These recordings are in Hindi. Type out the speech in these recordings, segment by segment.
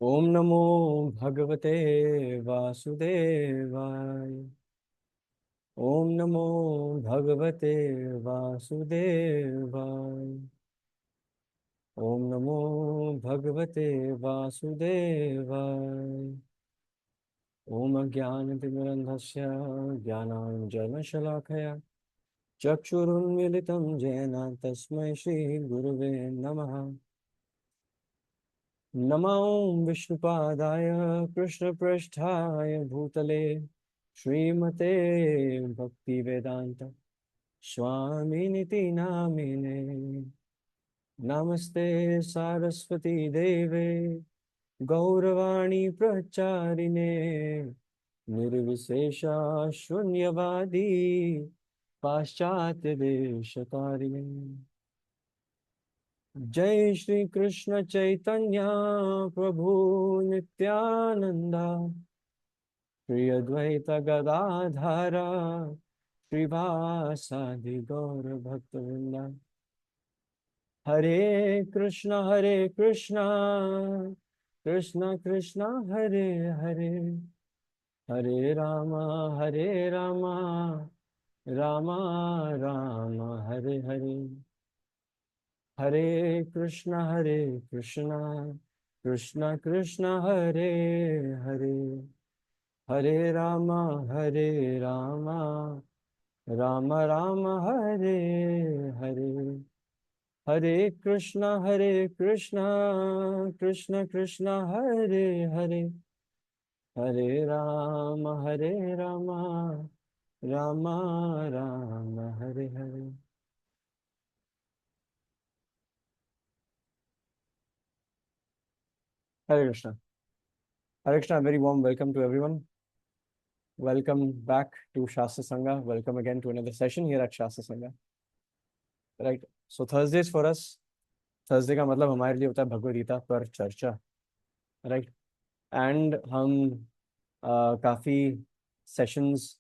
ओम नमो भगवते वासुदेवाय। ओम नमो भगवते वासुदेवाय। ओम नमो भगवते वासुदेवाय। ओम अज्ञानतिमिरन्धस्य ज्ञानाञ्जनशलाकया चक्षुरुन्मीलितं येन तस्मै श्रीगुरुवे नमः। नमो विष्णुपादाय कृष्णपृष्ठाय भूतले श्रीमते भक्तिवेदांत स्वामिनिति नामिने। नमस्ते सारस्वती देवे गौरवाणी प्रचारिणे निर्विशेषा शून्यवादी पाश्चात्य देशतारिणे। जय श्री कृष्ण चैतन्य प्रभु नित्यानंदा श्री अद्वैत गदाधरा श्रीवासादि गौर भक्तवृंदा। हरे कृष्णा कृष्ण कृष्ण हरे हरे हरे रामा रामा राम हरे हरे। हरे कृष्णा कृष्ण कृष्ण हरे हरे हरे रामा राम राम हरे हरे। हरे कृष्णा कृष्ण कृष्ण हरे हरे हरे रामा राम राम हरे हरे। हरे कृष्णा। हरे Krishna. Very warm welcome to everyone. Welcome back to Shastra Sangha. Welcome again to another session here at Shastra Sangha. Right. So Thursdays for us, Thursday का मतलब हमारे लिए होता है भगवद गीता पर चर्चा। राइट। एंड हम काफ़ी सेशंस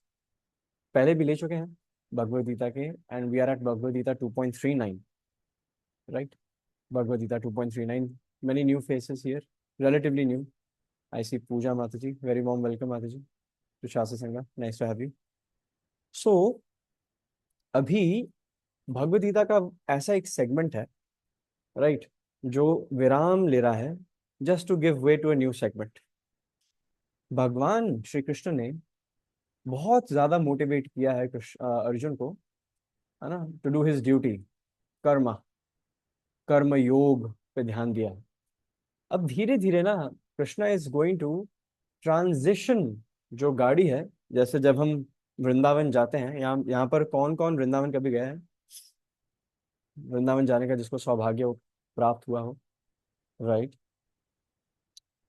पहले भी ले चुके हैं भगवद गीता के, and we are at Bhagavad Gita 2.39। Right. Bhagavad Gita 2.39। Many new faces here, relatively new. I see Pooja Mataji. Very warm welcome Mataji to Shastra Sangha. Nice to have you. So अभी भगवद गीता का ऐसा एक सेगमेंट है, राइट, जो विराम ले रहा है just to give way to a new segment. भगवान श्री कृष्ण ने बहुत ज्यादा मोटिवेट किया है अर्जुन को, है ना, टू डू हिज ड्यूटी, कर्म कर्म योग पे ध्यान दिया। अब धीरे धीरे ना Krishna is going to transition जो गाड़ी है। जैसे जब हम वृंदावन जाते हैं, यहाँ यहाँ पर कौन कौन वृंदावन कभी गया है? वृंदावन जाने का जिसको सौभाग्य प्राप्त हुआ हो, राइट।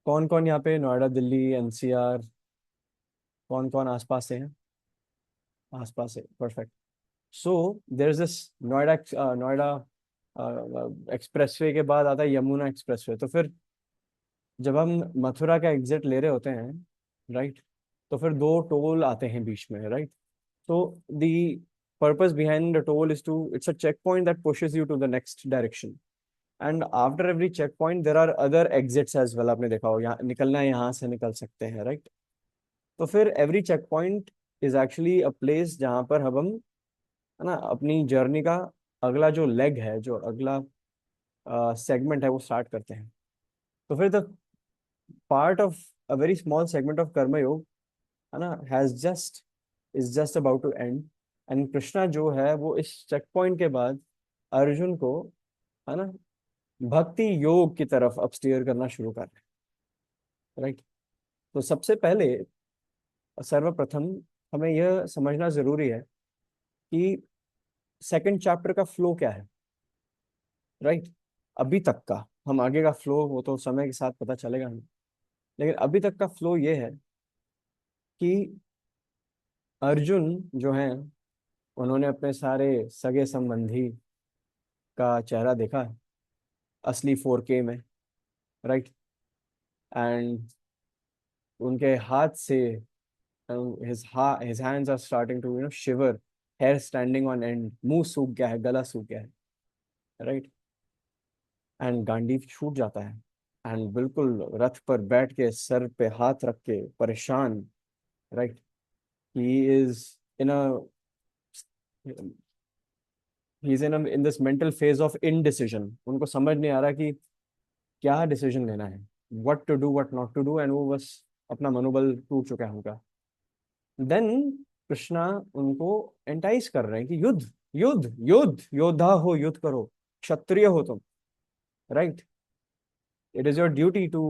कौन कौन यहाँ पे नोएडा दिल्ली एनसीआर, कौन कौन आसपास से हैं? आसपास से, perfect. So there is this Noida, Noida expressway के बाद आता है यमुना एक्सप्रेसवे। तो फिर जब हम मथुरा का एग्जिट ले रहे होते हैं, राइट, तो फिर दो टोल आते हैं बीच में, राइट। तो the purpose behind the toll is to, it's a checkpoint that pushes you to the next direction, and after every checkpoint there are other exits as well. आपने देखा हो, यहाँ निकलना है, यहाँ से निकल सकते हैं, राइट। तो फिर every checkpoint is actually a place जहाँ पर हम, है ना, अपनी जर्नी का अगला जो लेग है, जो अगला सेगमेंट है, वो स्टार्ट करते हैं। तो फिर the part of a very small segment of karma yoga, है ना, has just is just about to end. And Krishna जो है वो इस चेक पॉइंट के बाद अर्जुन को, है ना, भक्ति योग की तरफ अब स्टीयर करना शुरू कर रहे हैं, राइट। तो सबसे पहले, सर्वप्रथम, हमें यह समझना जरूरी है कि सेकंड चैप्टर का फ्लो क्या है, राइट। अभी तक का, हम आगे का फ्लो वो तो समय के साथ पता चलेगा हमें, लेकिन अभी तक का फ्लो ये है कि अर्जुन जो है, उन्होंने अपने सारे सगे संबंधी का चेहरा देखा है असली 4K में, राइट। एंड उनके हाथ से, his hands are starting to shiver, hair standing on end, मुंह सूख गया है, गला सूख गया है, राइट। एंड गांडीव छूट जाता है, एंड बिल्कुल रथ पर बैठ के सर पे हाथ रख के परेशान, right, he is in a he is in this mental phase of indecision. उनको समझ नहीं आ रहा कि क्या डिसीजन लेना है, what to do what not to do, and वो बस अपना मनोबल टूट चुका है उनका। देन कृष्णा उनको एंटाइज कर रहे हैं कि युद्ध युद्ध युद्ध, योद्धा हो, युद्ध करो, क्षत्रिय हो तुम, right, it is your duty to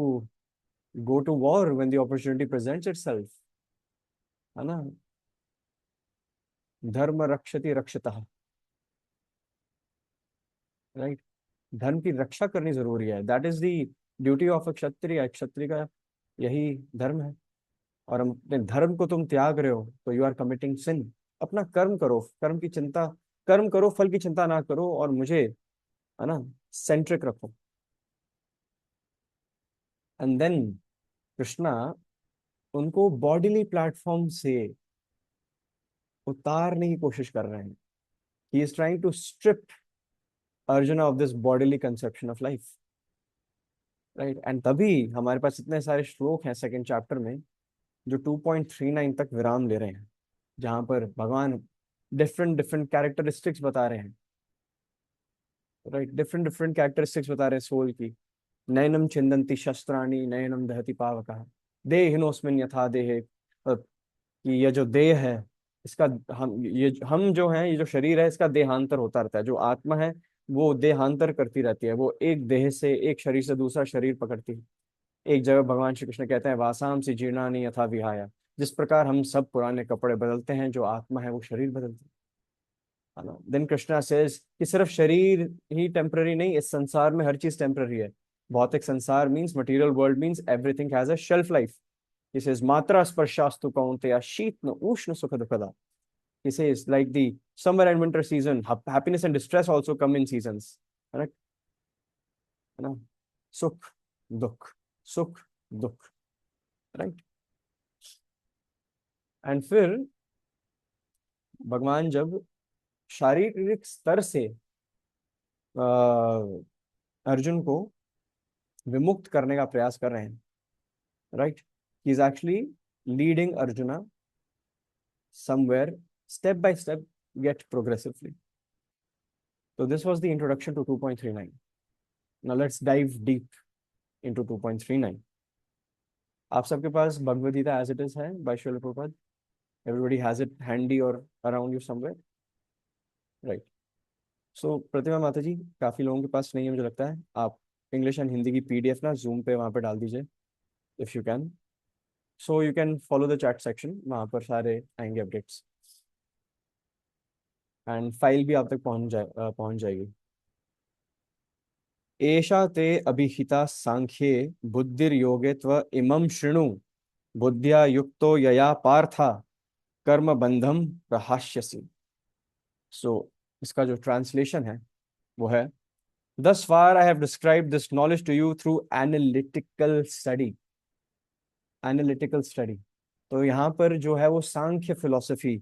go to war when the opportunity presents itself, है ना, धर्म रक्षति रक्षतः, राइट, धर्म की रक्षा करनी जरूरी है, that is the duty of a Kshatriya, क्षत्रिय का यही धर्म है। और हम अपने धर्म को तुम त्याग रहे हो तो यू आर कमिटिंग सिन। अपना कर्म करो, कर्म की चिंता, कर्म करो, फल की चिंता ना करो, और मुझे, है ना, सेंट्रिक रखो। एंड देन कृष्णा उनको बॉडीली प्लेटफॉर्म से उतारने की कोशिश कर रहे हैं। He is trying to strip Arjun of this bodily conception of life, right. And तभी हमारे पास इतने सारे श्लोक हैं सेकंड चैप्टर में जो 2.39 तक विराम ले रहे हैं, जहां पर भगवान डिफरेंट डिफरेंट कैरेक्टरिस्टिक्स बता रहे हैं, राइट, डिफरेंट डिफरेंट कैरेक्टरिस्टिक्स बता रहे हैं सोल की। नयनम छिंदन्ति शस्त्राणि नयनम दहति पावकः देहिनोस्मिन् यथा देहे, कि ये जो देह है, इसका, हम जो हैं, ये जो शरीर है, इसका देहांतर होता रहता है। जो आत्मा है वो देहांतर करती रहती है, वो एक देह से, एक शरीर से दूसरा शरीर पकड़ती है। एक जगह भगवान श्री कृष्ण कहते हैं वासाम सी जीर्णानि यथा विहाय, जिस प्रकार हम सब पुराने कपड़े बदलते हैं, जो आत्मा है वो शरीर बदलती है ना। देन कृष्णा सेज कि सिर्फ शरीर ही टेम्पररी नहीं, इस संसार में हर चीज टेम्पररी है। भौतिक संसार means, material world means everything has a shelf life. He says matra sparshasthu kaunteya sheetna ushna sukha dukada. He says like the summer and winter season, happiness and distress also come in seasons, correct, है ना, सुख दुख, सुख दुख, राइट। एंड फिर भगवान जब शारीरिक स्तर से अर्जुन को विमुक्त करने का प्रयास कर रहे हैं, right, he is actually leading arjuna somewhere, step by step, yet progressively. So this was the introduction to 2.39. Now let's dive deep into 2.39. आप सबके पास Bhagavad Gita as it is है by Srila Prabhupada? Everybody has it handy और around you somewhere, right. So Pratima माता जी, काफी लोगों के पास नहीं है मुझे लगता है। आप इंग्लिश एंड हिंदी की पीडीएफ ना जूम पे वहाँ पे डाल दीजिए if you can, so you can follow the chat section, वहाँ पर सारे आएंगे अपडेट्स, एंड फाइल भी आप तक पहुंच जाएगी। एषा ते अभिहिता सांख्ये बुद्धिर्योगे त्व इमं शृणु बुद्धिया युक्तो यया पार्था कर्म बंधम प्रहास्यसि। सो इसका जो ट्रांसलेशन है वो है, thus far I have described this knowledge to you through analytical study, analytical study. तो यहाँ पर जो है वो सांख्य फिलोसफी,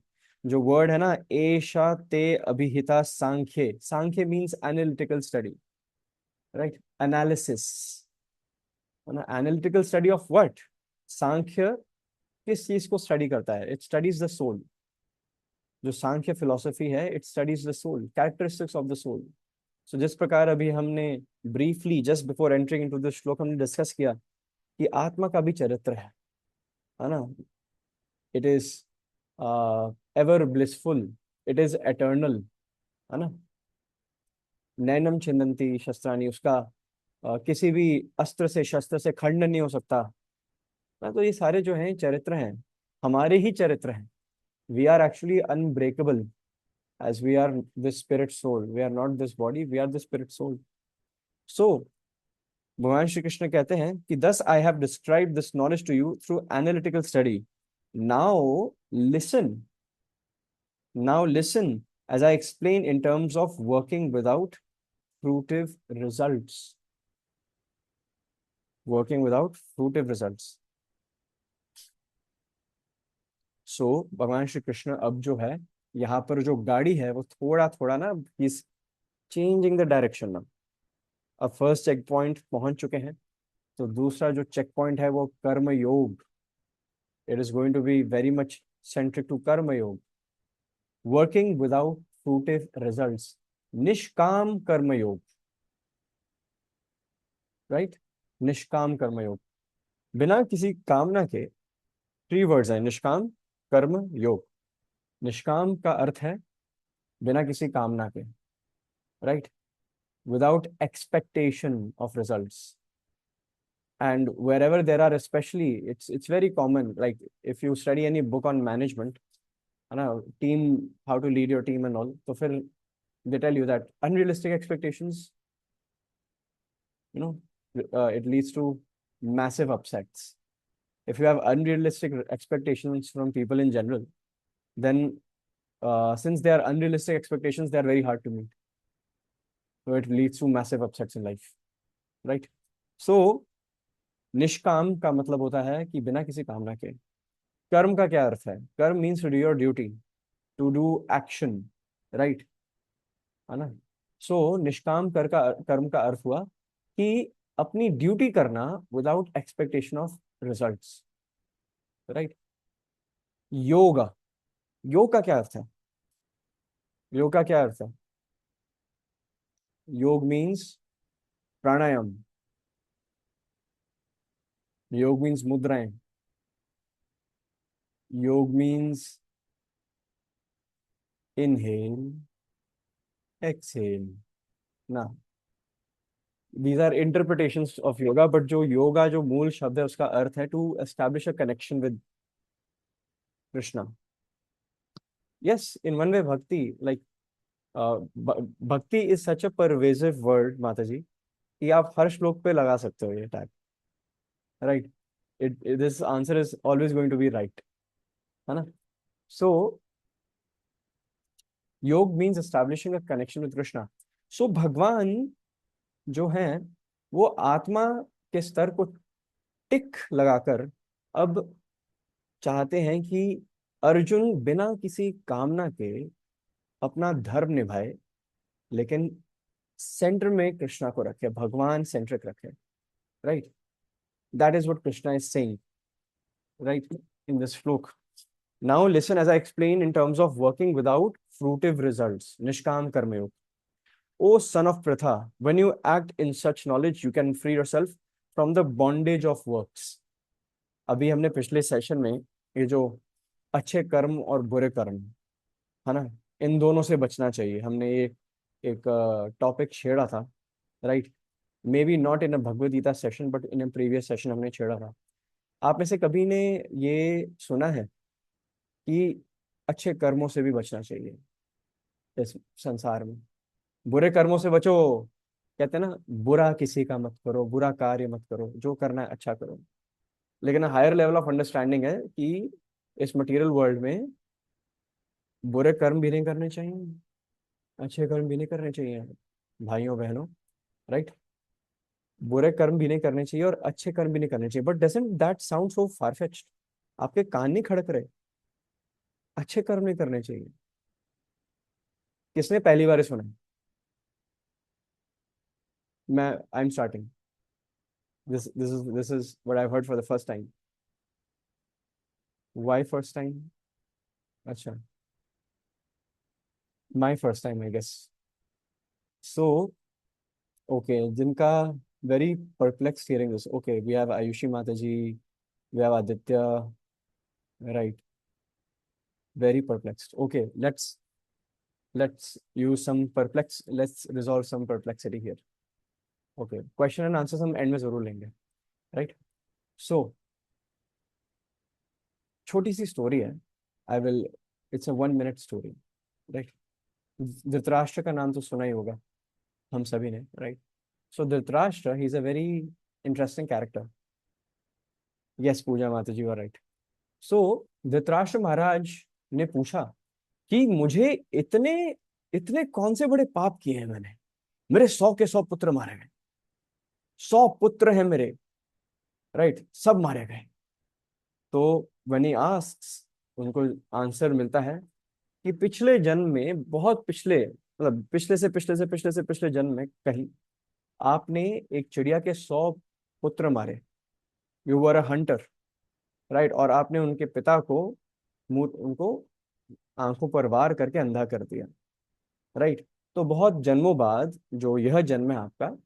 जो वर्ड है ना, एषा ते अभिहिता सांख्ये, Sankhya means analytical study, right, analysis, है ना, analytical study of what, Sankhya किस चीज को स्टडी करता है, इट स्टडीज द सोल। जो सांख्य फिलोसफी है, it studies the soul, characteristics of the soul. So जिस प्रकार अभी हमने briefly just before entering into the shloka हमने डिस्कस किया कि आत्मा का भी चरित्र है ना, it is ever blissful, it is eternal, है ना, नैनम छिंदन्ति शस्त्राणि, उसका किसी भी अस्त्र से, शस्त्र से खंडन नहीं हो सकता ना। तो ये सारे जो हैं चरित्र हैं, हमारे ही चरित्र हैं। We are actually unbreakable as we are this spirit soul, we are not this body, we are the spirit soul. So भगवान श्री कृष्ण कहते हैं कि thus I have described this knowledge to you through analytical study. Now listen, now listen as I explain in terms of working without fruitive results, working without fruitive results. So भगवान श्री कृष्ण अब जो है यहाँ पर जो गाड़ी है वो थोड़ा थोड़ा ना, he's changing the direction now. अब फर्स्ट चेक पॉइंट पहुंच चुके हैं, तो दूसरा जो चेक पॉइंट है वो karma yoga. It is going to be very much centric to karma yoga. Working without fruitive results, निष्काम कर्म योग. राइट. निष्काम कर्म योग, बिना किसी कामना के. 3 वर्ड्स है, निष्काम, कर्म, योग. निष्काम का अर्थ है बिना किसी कामना के. Right. Without expectation of results. And wherever there are, especially it's very common, like if you study any book on management, है ना, team, how to lead your team and all, तो फिर they tell you that unrealistic expectations, you know, it leads to massive upsets. If you have unrealistic expectations from people in general, then since they are unrealistic expectations, they are very hard to meet. So it leads to massive upsets in life, right? So निष्काम का मतलब होता है कि बिना किसी कामना के. कर्म का क्या अर्थ है? Karma means to do your duty, to do action. Right, है ना. सो निष्काम कर्म का अर्थ हुआ कि अपनी ड्यूटी करना without expectation of results. Right. योग, योग का क्या अर्थ है? योग का क्या अर्थ है? योग मीन्स प्राणायाम. योग मीन्स मुद्राएं. योग मीन्स इनहेल, एक्सहेल ना. These are interpretations of yoga, but जो योगा जो मूल शब्द है उसका अर्थ है to establish a connection with Krishna. Yes, in one way bhakti, like bhakti is such a pervasive word, माताजी, कि आप हर श्लोक पे लगा सकते हो ये tag. Right. This answer is always going to be right, है ना. So योग means establishing a connection with Krishna. So भगवान जो हैं वो आत्मा के स्तर को टिक लगाकर अब चाहते हैं कि अर्जुन बिना किसी कामना के अपना धर्म निभाए, लेकिन सेंटर में कृष्णा को रखे, भगवान सेंट्रिक रखे. Right. That is what Krishna is saying, right, in this shloka. Now listen as I explain in terms of working without fruitive results, nishkam karmayoga. O son of Pritha, when you act in such knowledge, you can free yourself from the bondage of works. अभी हमने पिछले सेशन में ये जो अच्छे कर्म और बुरे कर्म, है ना, इन दोनों से बचना चाहिए, हमने ये एक टॉपिक छेड़ा था. Right. Maybe not in a Bhagavad Gita session, but in a previous session हमने छेड़ा था. आप में से कभी ने ये सुना है कि अच्छे कर्मों से भी बचना चाहिए इस संसार में? बुरे कर्मों से बचो, कहते हैं ना, बुरा किसी का मत करो, बुरा कार्य मत करो, जो करना है अच्छा करो. लेकिन हायर लेवल ऑफ अंडरस्टैंडिंग है कि इस मटेरियल वर्ल्ड में बुरे कर्म भी नहीं करने चाहिए, अच्छे कर्म भी नहीं करने चाहिए, भाइयों बहनों. राइट. बुरे कर्म भी नहीं करने चाहिए और अच्छे कर्म भी नहीं करने चाहिए. But doesn't that sound so farfetched? आपके कान नहीं खड़क रहे? अच्छे कर्म नहीं करने चाहिए. किसने पहली बार सुना? मैं I am starting. This is what I've heard for the first time. Why first time? अच्छा, my first time, I guess. So, okay, जिनका very perplexed hearing this. Okay, we have Ayushi Mataji, we have Aditya, right? Very perplexed. Okay, let's use some perplex. Let's resolve some perplexity here. Okay, question and answers हम end में जरूर लेंगे, right? So, छोटी सी स्टोरी है. I will. It's a 1 minute story, right? Dhritarashtra का नाम तो सुना ही होगा हम सभी ने, right. So Dhritarashtra, he is a very interesting character. Yes Puja माता जी, राइट. सो धृतराष्ट्र महाराज ने पूछा कि मुझे इतने इतने कौन से बड़े पाप किए हैं मैंने? मेरे 100 के 100 पुत्र मारे गए, 100 पुत्र हैं मेरे, राइट, सब मारे गए. तो व्हेन ही आस्क्स, उनको आंसर मिलता है कि पिछले जन्म में, बहुत पिछले, मतलब पिछले से पिछले से पिछले से पिछले जन्म में कहीं आपने एक चिड़िया के 100 पुत्र मारे, you were a Hunter, right, और आपने उनके पिता को उनको आंखों पर वार करके अंधा कर दिया, राइट। तो बहुत जन्मों बाद जो यह जन्म है आपका,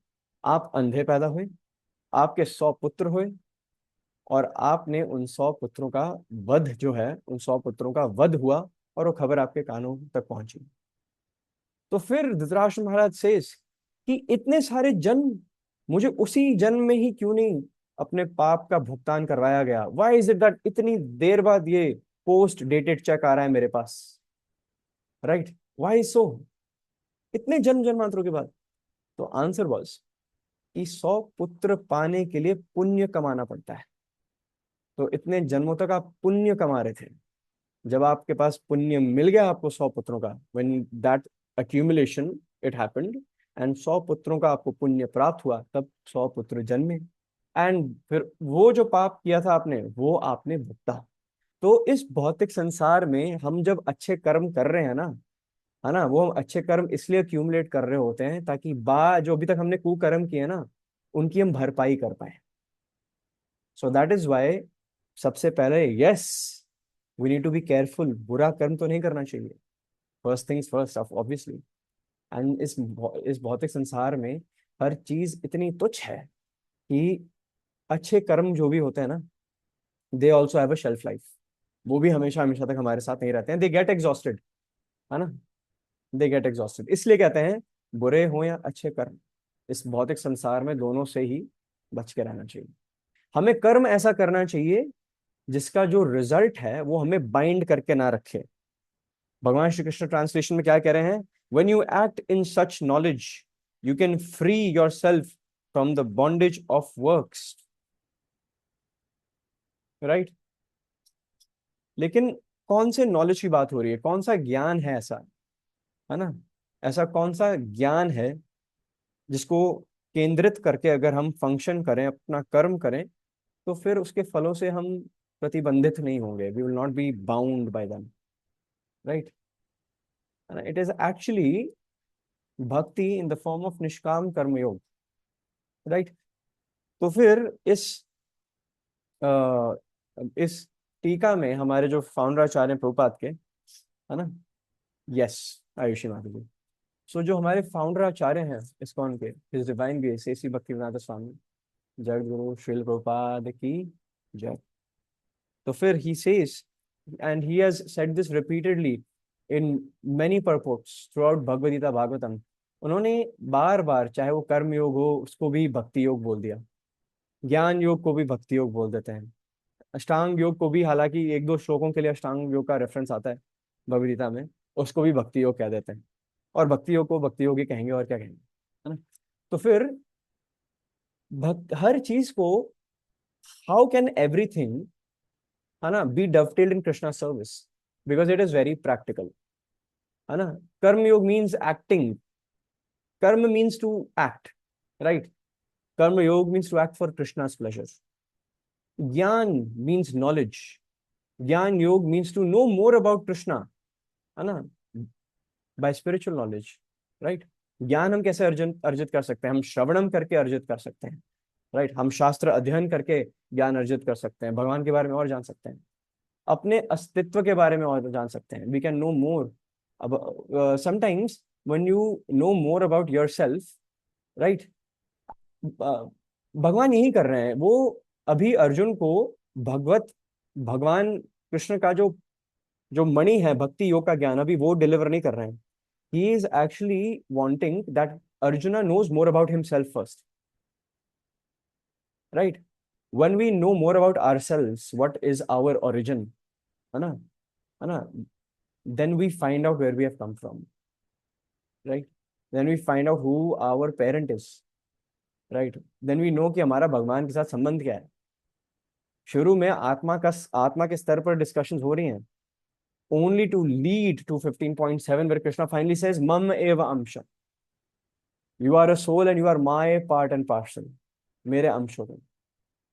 आप अंधे पैदा हुए, आपके 100 पुत्र हुए, और आपने उन 100 पुत्रों का वध जो है, उन 100 पुत्रों का वध हुआ, और वो खबर आपके कानों तक पहुंची। तो फिर धृतराष्ट्र महाराज से कि इतने सारे जन्म, मुझे उसी जन्म में ही क्यों नहीं अपने पाप का भुगतान करवाया गया? व्हाई इज इट दैट इतनी देर बाद ये पोस्ट डेटेड चेक आ रहा है मेरे पास, राइट? व्हाई सो, इतने जन्म जन्मांतरों के बाद? तो आंसर वाज कि 100 पुत्र पाने के लिए पुण्य कमाना पड़ता है। तो इतने जन्मों तक आप पुण्य कमा रहे थे, जब आपके पास पुण्य मिल गया आपको 100 पुत्रों का, when that accumulation it happened, and 100 पुत्रों का आपको पुण्य प्राप्त हुआ, तब 100 पुत्र जन्मे, एंड फिर वो जो पाप किया था आपने, वो आपने भुगता। तो इस भौतिक संसार में हम जब अच्छे कर्म कर रहे हैं ना, है ना, वो हम अच्छे कर्म इसलिए accumulate कर रहे होते हैं ताकि जो अभी तक हमने कुकर्म किए ना, उनकी हम भरपाई कर पाए। सो दैट इज वाई सबसे पहले, yes, we need to be careful, बुरा कर्म तो नहीं करना चाहिए, first things first obviously. And इस भौतिक संसार में हर चीज इतनी तुच्छ है कि अच्छे कर्म जो भी होते हैं ना, they also have a shelf life. वो भी हमेशा हमेशा तक हमारे साथ नहीं रहते हैं, दे गेट एग्जॉस्टेड, है ना, दे गेट एग्जॉस्टेड। इसलिए कहते हैं बुरे हो या अच्छे कर्म, इस भौतिक संसार में दोनों से ही बच के रहना चाहिए। हमें कर्म ऐसा करना चाहिए जिसका जो रिजल्ट है वो हमें बाइंड करके ना रखे। भगवान श्री कृष्ण ट्रांसलेशन में क्या कह रहे हैं? When you act in such knowledge, you can free yourself from the bondage of works, right? लेकिन कौन से नॉलेज की बात हो रही है? कौन सा ज्ञान है ऐसा, है ना? ऐसा कौन सा ज्ञान है जिसको केंद्रित करके अगर हम फंक्शन करें, अपना कर्म करें, तो फिर उसके फलों से हम प्रतिबंधित नहीं होंगे, we will not be bound by them, right? It is actually bhakti in the form of निष्काम कर्म योग, राइट? तो फिर इस टीका में हमारे जो फाउंडर आचार्य हैं प्रभुपाद के, है ना, यस, आयुषी माता जी। सो जो हमारे फाउंडर आचार्य हैं इस्कॉन के, his divine grace Shri Bhaktivedanta Swami, जगद्गुरु श्रील प्रभुपाद की जय। तो फिर he says, and he has said this repeatedly in many purports throughout Bhagavad Gita Bhagavatam, उन्होंने बार बार, चाहे वो कर्म योग हो उसको भी भक्ति योग बोल दिया, ज्ञान योग को भी भक्ति योग बोल देते हैं, अष्टांग योग को भी, हालांकि एक दो श्लोकों के लिए अष्टांग योग का रेफरेंस आता है भगवद गीता में, उसको भी भक्ति योग कह देते हैं, और भक्ति योग को भक्ति योग ही कहेंगे, और क्या कहेंगे, है ना? तो फिर हर चीज को, हाउ कैन एवरीथिंग, है ना, be dovetailed in Krishna service, because it is very practical, है ना? Karma yoga means acting, karma means to act, right? Karma yoga means to act for Krishna's pleasure. Jnana means knowledge, jnana yoga means to know more about Krishna, है ना, बाय स्पिरिचुअल नॉलेज, राइट? ज्ञान हम कैसे अर्जित अर्जित कर सकते हैं? हम श्रवणम करके अर्जित कर सकते हैं, राइट? हम शास्त्र अध्ययन करके ज्ञान अर्जित कर सकते हैं, भगवान के बारे में और जान सकते हैं, अपने अस्तित्व के बारे में और जान सकते हैं, वी कैन नो मोर। अब sometimes when you know more about yourself, right, भगवान यही कर रहे हैं, वो अभी अर्जुन को भगवान कृष्ण का जो जो मणि है भक्ति योग का ज्ञान, अभी वो डिलीवर नहीं कर रहे हैं। He is actually wanting that Arjuna knows more about himself first, right? When we know more about ourselves, what is our origin, है ना, है ना, then we find out where we have come from, right? Then we find out who our parent is, right? Then we know कि हमारा भगवान के साथ संबंध क्या है। शुरू में आत्मा के स्तर पर डिस्कशंस हो रही हैं, only to lead to 15.7 where Krishna finally says mam eva amsha, you are a soul and you are my part and parcel, मेरे अंश हो तुम,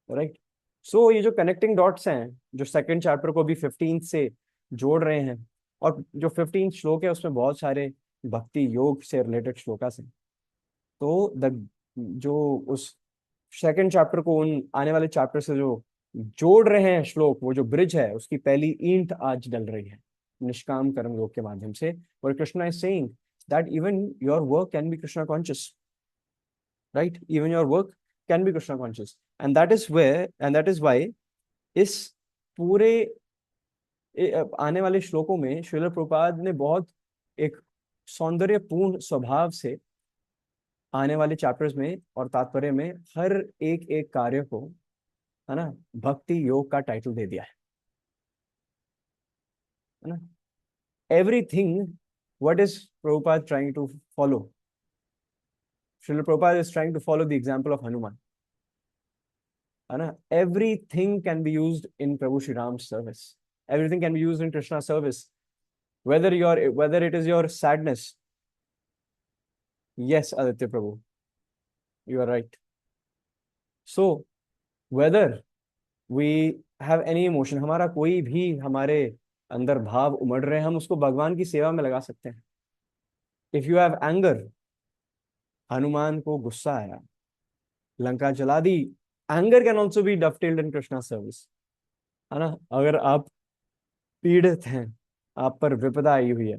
राइट? सो ये जो कनेक्टिंग डॉट्स हैं, जो सेकंड चैप्टर को भी 15 से जोड़ रहे हैं, और जो 15 श्लोक है उसमें बहुत सारे भक्ति योग से रिलेटेड श्लोकास हैं। तो द जो उस सेकंड चैप्टर को उन आने वाले चैप्टर से जो जोड़ रहे हैं श्लोक, वो जो ब्रिज है उसकी पहली ईंट आज डल रही है निष्काम कर्म योग के माध्यम से। और Krishna is saying that even your work can be Krishna conscious, right? Even your work can be Krishna conscious, and that is why इस पूरे आने वाले श्लोकों में श्रील प्रभुपाद ने बहुत एक सौंदर्यपूर्ण स्वभाव से आने वाले चैप्टर्स में और तात्पर्य में हर एक एक कार्य को, है ना, भक्ति योग का टाइटल दे दिया है ना। Everything what is Prabhupada trying to follow, Shrila Prabhupada is trying to follow the example of Hanuman, है ना। Everything can be used in Prabhu Shri Ram service, everything can be used in Krishna service, whether it is your sadness. Yes, Aditya Prabhu, you are right. So whether we have any emotion, हमारा कोई भी हमारे अंदर भाव उमड़ रहे हैं, हम उसको भगवान की सेवा में लगा सकते हैं। If you have anger, Hanuman को गुस्सा आया, लंका जला दी, anger can also be dovetailed in Krishna service, है ना। अगर आप पीड़ित हैं, आप पर विपदा आई हुई है,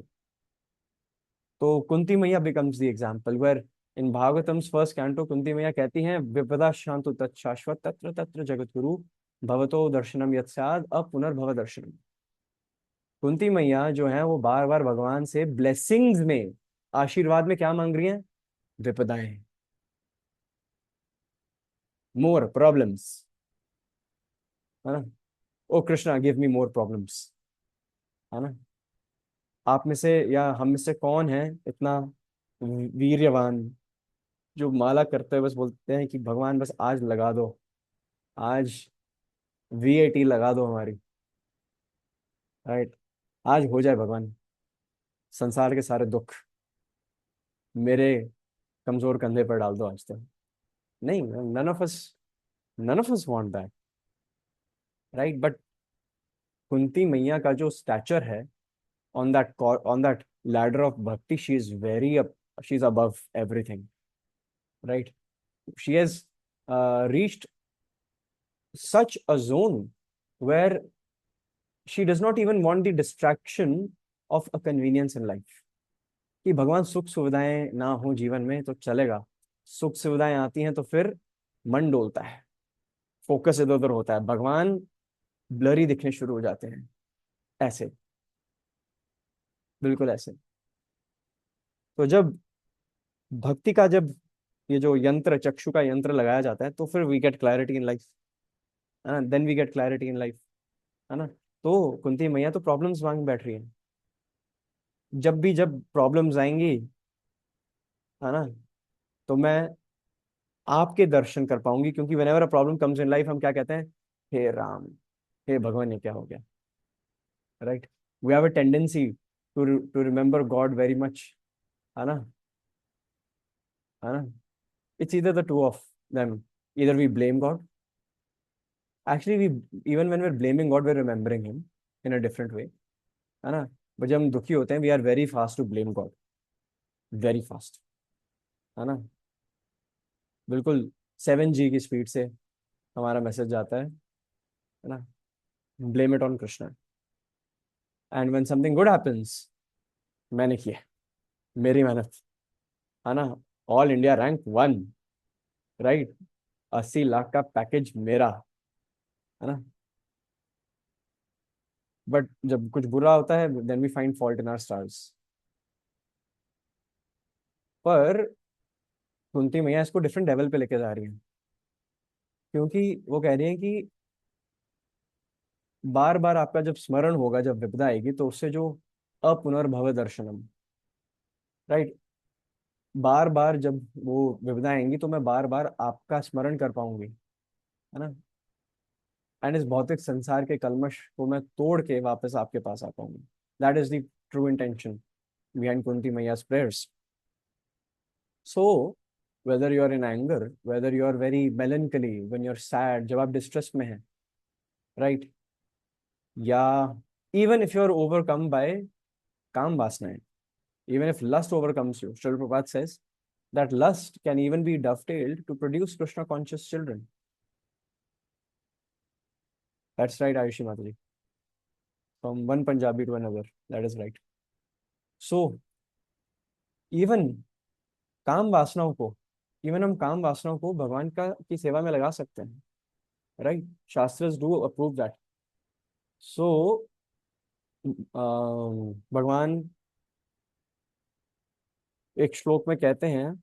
तो कुंती मैया becomes the example where in Bhagavatam's first canto Kunti मैया कहती हैं विपदा शांतु तत्शाश्वत तत्र तत्र जगत गुरु भवतो दर्शनम यत्स्याद अपुनर्भव दर्शनम। कुंती मैया जो है वो बार बार भगवान से ब्लेसिंग्स में, आशीर्वाद में क्या मांग रही हैं? विपदाएं, मोर प्रॉब्लम्स, है ना। Oh Krishna give me more problems, है ना। आप में से या हम में से कौन है इतना वीर्यवान जो माला करते हुए बस बोलते हैं कि भगवान बस आज लगा दो, आज VAT लगा दो हमारी, राइट। आज हो जाए भगवान, संसार के सारे दुख मेरे कमजोर कंधे पर डाल दो आज तो। नहीं, none of us want that, right. But Kunti मैया का जो स्टैचर है on that ladder of bhakti, she is very up, she is above everything, right? She has reached such a zone where she does not even want the distraction of a convenience in life, कि भगवान सुख सुविधाएं ना हो जीवन में तो चलेगा, सुख सुविधाएं आती हैं तो फिर मन डोलता है, फोकस इधर उधर होता है, भगवान ब्लरी दिखने शुरू हो जाते हैं, ऐसे, बिल्कुल ऐसे। तो जब भक्ति का जब ये जो यंत्र, चक्षु का यंत्र लगाया जाता है, तो फिर we get clarity in life, है ना, then we get clarity in life, है ना। तो कुंती मैया तो प्रॉब्लम्स मांग बैठ रही है, जब प्रॉब्लम्स आएंगी, है ना, तो मैं आपके दर्शन कर पाऊंगी, क्योंकि whenever a problem comes in life हम क्या कहते हैं? हे राम, हे भगवान, ये क्या हो गया, right. We have a tendency to remember God very much, है ना, है ना। It's either the two of them, either we blame God, actually we, even when we're blaming God we're remembering him in a different way, है ना। but जब हम दुखी होते हैं, we are very fast to blame God, very fast, है ना। बिल्कुल 7G की स्पीड से हमारा मैसेज जाता है ना, blame it on Krishna. And when something good happens, मैंने किया, मेरी मेहनत, है ना, all India rank 1, right, 80 lakh का पैकेज मेरा, है ना। बट जब कुछ बुरा होता है, then we find fault in our stars. पर कुंती मैया इसको डिफरेंट लेवल पे लेके जा रही है, क्योंकि वो कह रही है कि बार बार आपका जब स्मरण होगा, जब विपदा आएगी, तो उससे जो अपुनर्भव दर्शनम, राइट, बार बार जब वो विपदा आएंगी तो मैं बार बार आपका स्मरण कर पाऊंगी, है ना। एंड इस भौतिक संसार के कलमश को मैं तोड़ के वापस आपके पास आ पाऊंगी। That is the true intention behind Kunti मैया's prayers. So whether you are in anger, whether you are very melancholy, when you're sad, जब आप डिस्ट्रेस में हैं, right, या even if you are overcome by काम वासनाएं, even if lust overcomes you, Srila Prabhupada says that lust can even be dovetailed to produce Krishna conscious children. That's right, Ayushi Mataji. From one Punjabi to another. That is right. So, even काम वासनाओं को हम काम वासनाओं को भगवान का की सेवा में लगा सकते हैं, right? Shastras do approve that. So भगवान एक श्लोक में कहते हैं,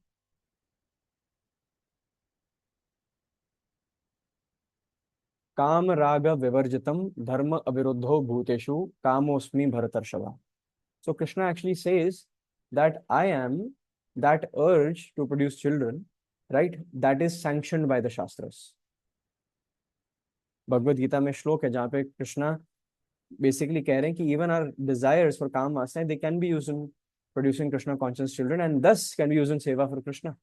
काम राग विवर्जितम धर्म अविरुद्धो भूतेषु कामोस्मि भरतर्षभा. So Krishna actually says that I am that urge to produce children, right? That is sanctioned by the Shastras. Bhagavad Gita में श्लोक है जहाँ पे कृष्णा बेसिकली कह रहे हैं कि even our desires for काम वासनाएं they can be used in producing Krishna conscious children and thus can be used in seva for Krishna.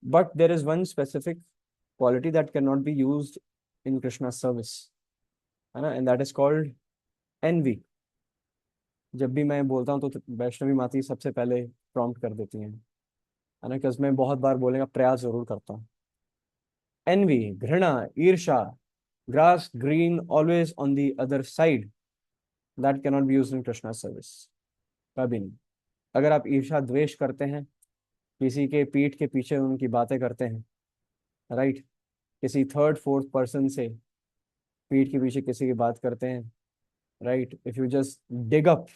But there is one specific quality that cannot be used in Krishna's service, है ना? And that is called envy. जब भी मैं बोलता हूँ तो वैष्णवी माता सबसे पहले प्रॉम्प्ट कर देती हैं, है ना? बिकॉज मैं बहुत बार बोलने का प्रयास जरूर करता हूँ. एनवी, घृणा, ईर्षा, grass green always on the other side, that can not be used in Krishna service. कभी नहीं. अगर आप ईर्षा द्वेष करते हैं, किसी के पीठ के पीछे उनकी बातें करते हैं, राइट? किसी थर्ड फोर्थ पर्सन से पीठ के पीछे किसी की बात करते हैं, right? If you just dig up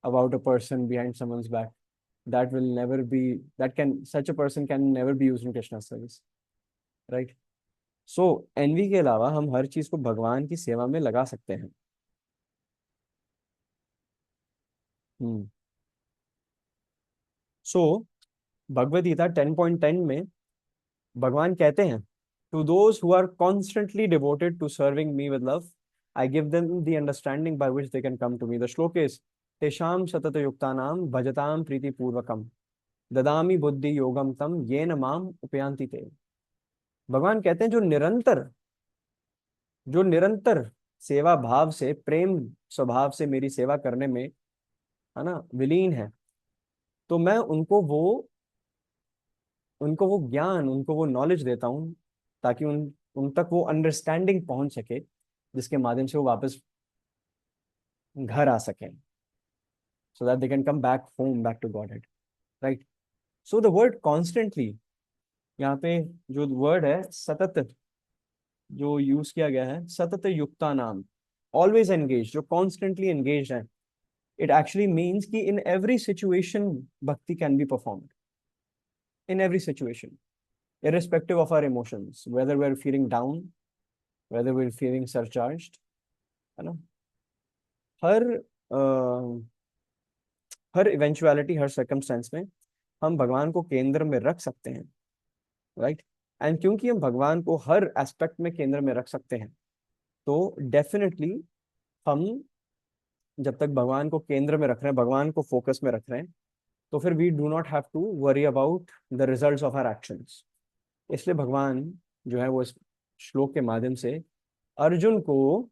about a person behind someone's back, that will never be, such a person can never be used in Krishna's service, right? So envy के अलावा हम हर चीज को भगवान की सेवा में लगा सकते हैं. So भगवद गीता 10.10 में भगवान कहते हैं, to those who are constantly devoted to serving me with love, I give them the understanding by which they can come to me. The श्लोक is तेषां सतत युक्तानां भजतां प्रीति पूर्वकम ददामि बुद्धि योगम तम येन माम उपयांति ते. भगवान कहते हैं जो निरंतर सेवा भाव से, प्रेम स्वभाव से मेरी सेवा करने में, है ना, विलीन है, तो मैं उनको वो ज्ञान, उनको वो नॉलेज देता हूँ ताकि उन तक वो अंडरस्टैंडिंग पहुंच सके जिसके माध्यम से वो वापस घर आ सकें, so that they can come back home, back to Godhead, right? So the word constantly, यहाँ पे जो वर्ड है सतत जो यूज किया गया है, सतत युक्ता नाम, ऑलवेज एंगेज, जो कॉन्स्टेंटली एंगेज है, इट एक्चुअली मीन्स कि इन एवरी सिचुएशन भक्ति can be performed, in every situation, irrespective of our emotions, whether we're feeling down, whether we're feeling surcharged, है ना? हर इवेंचुअलिटी, हर सर्कमस्टेंस में हम भगवान को केंद्र में रख सकते हैं, राइट? एंड क्योंकि हम भगवान को हर एस्पेक्ट में केंद्र में रख सकते हैं, तो डेफिनेटली हम जब तक भगवान को केंद्र में रख रहे हैं, भगवान को फोकस में रख रहे हैं, तो फिर we do not have to worry about the results of our actions. इसलिए भगवान जो है वो इस श्लोक के माध्यम से अर्जुन को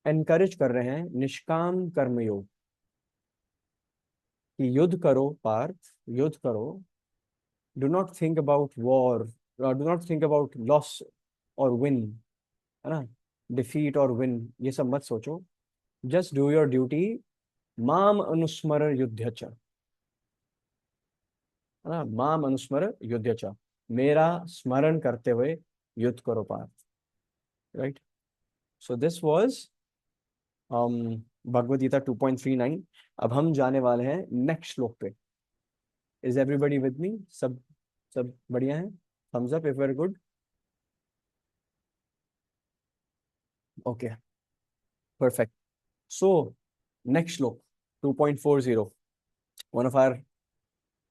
एनकरेज कर रहे हैं निष्काम कर्मयोग, कि युद्ध करो पार्थ, युद्ध करो. Do not think about war, do not think about loss और विन, है ना, डिफीट और विन, ये सब मत सोचो. जस्ट डू योर ड्यूटी, माम अनुस्मर युद्ध च, है ना, माम अनुस्मर युद्ध च, मेरा स्मरण करते हुए युद्ध करो Partha, right? So this was Bhagavad Gita 2.39. अब हम जाने वाले हैं नेक्स्ट श्लोक पे. Is everybody with me? सब बढ़िया है? Thumbs up if very good. Okay, perfect. So next shloka 2.40, one of our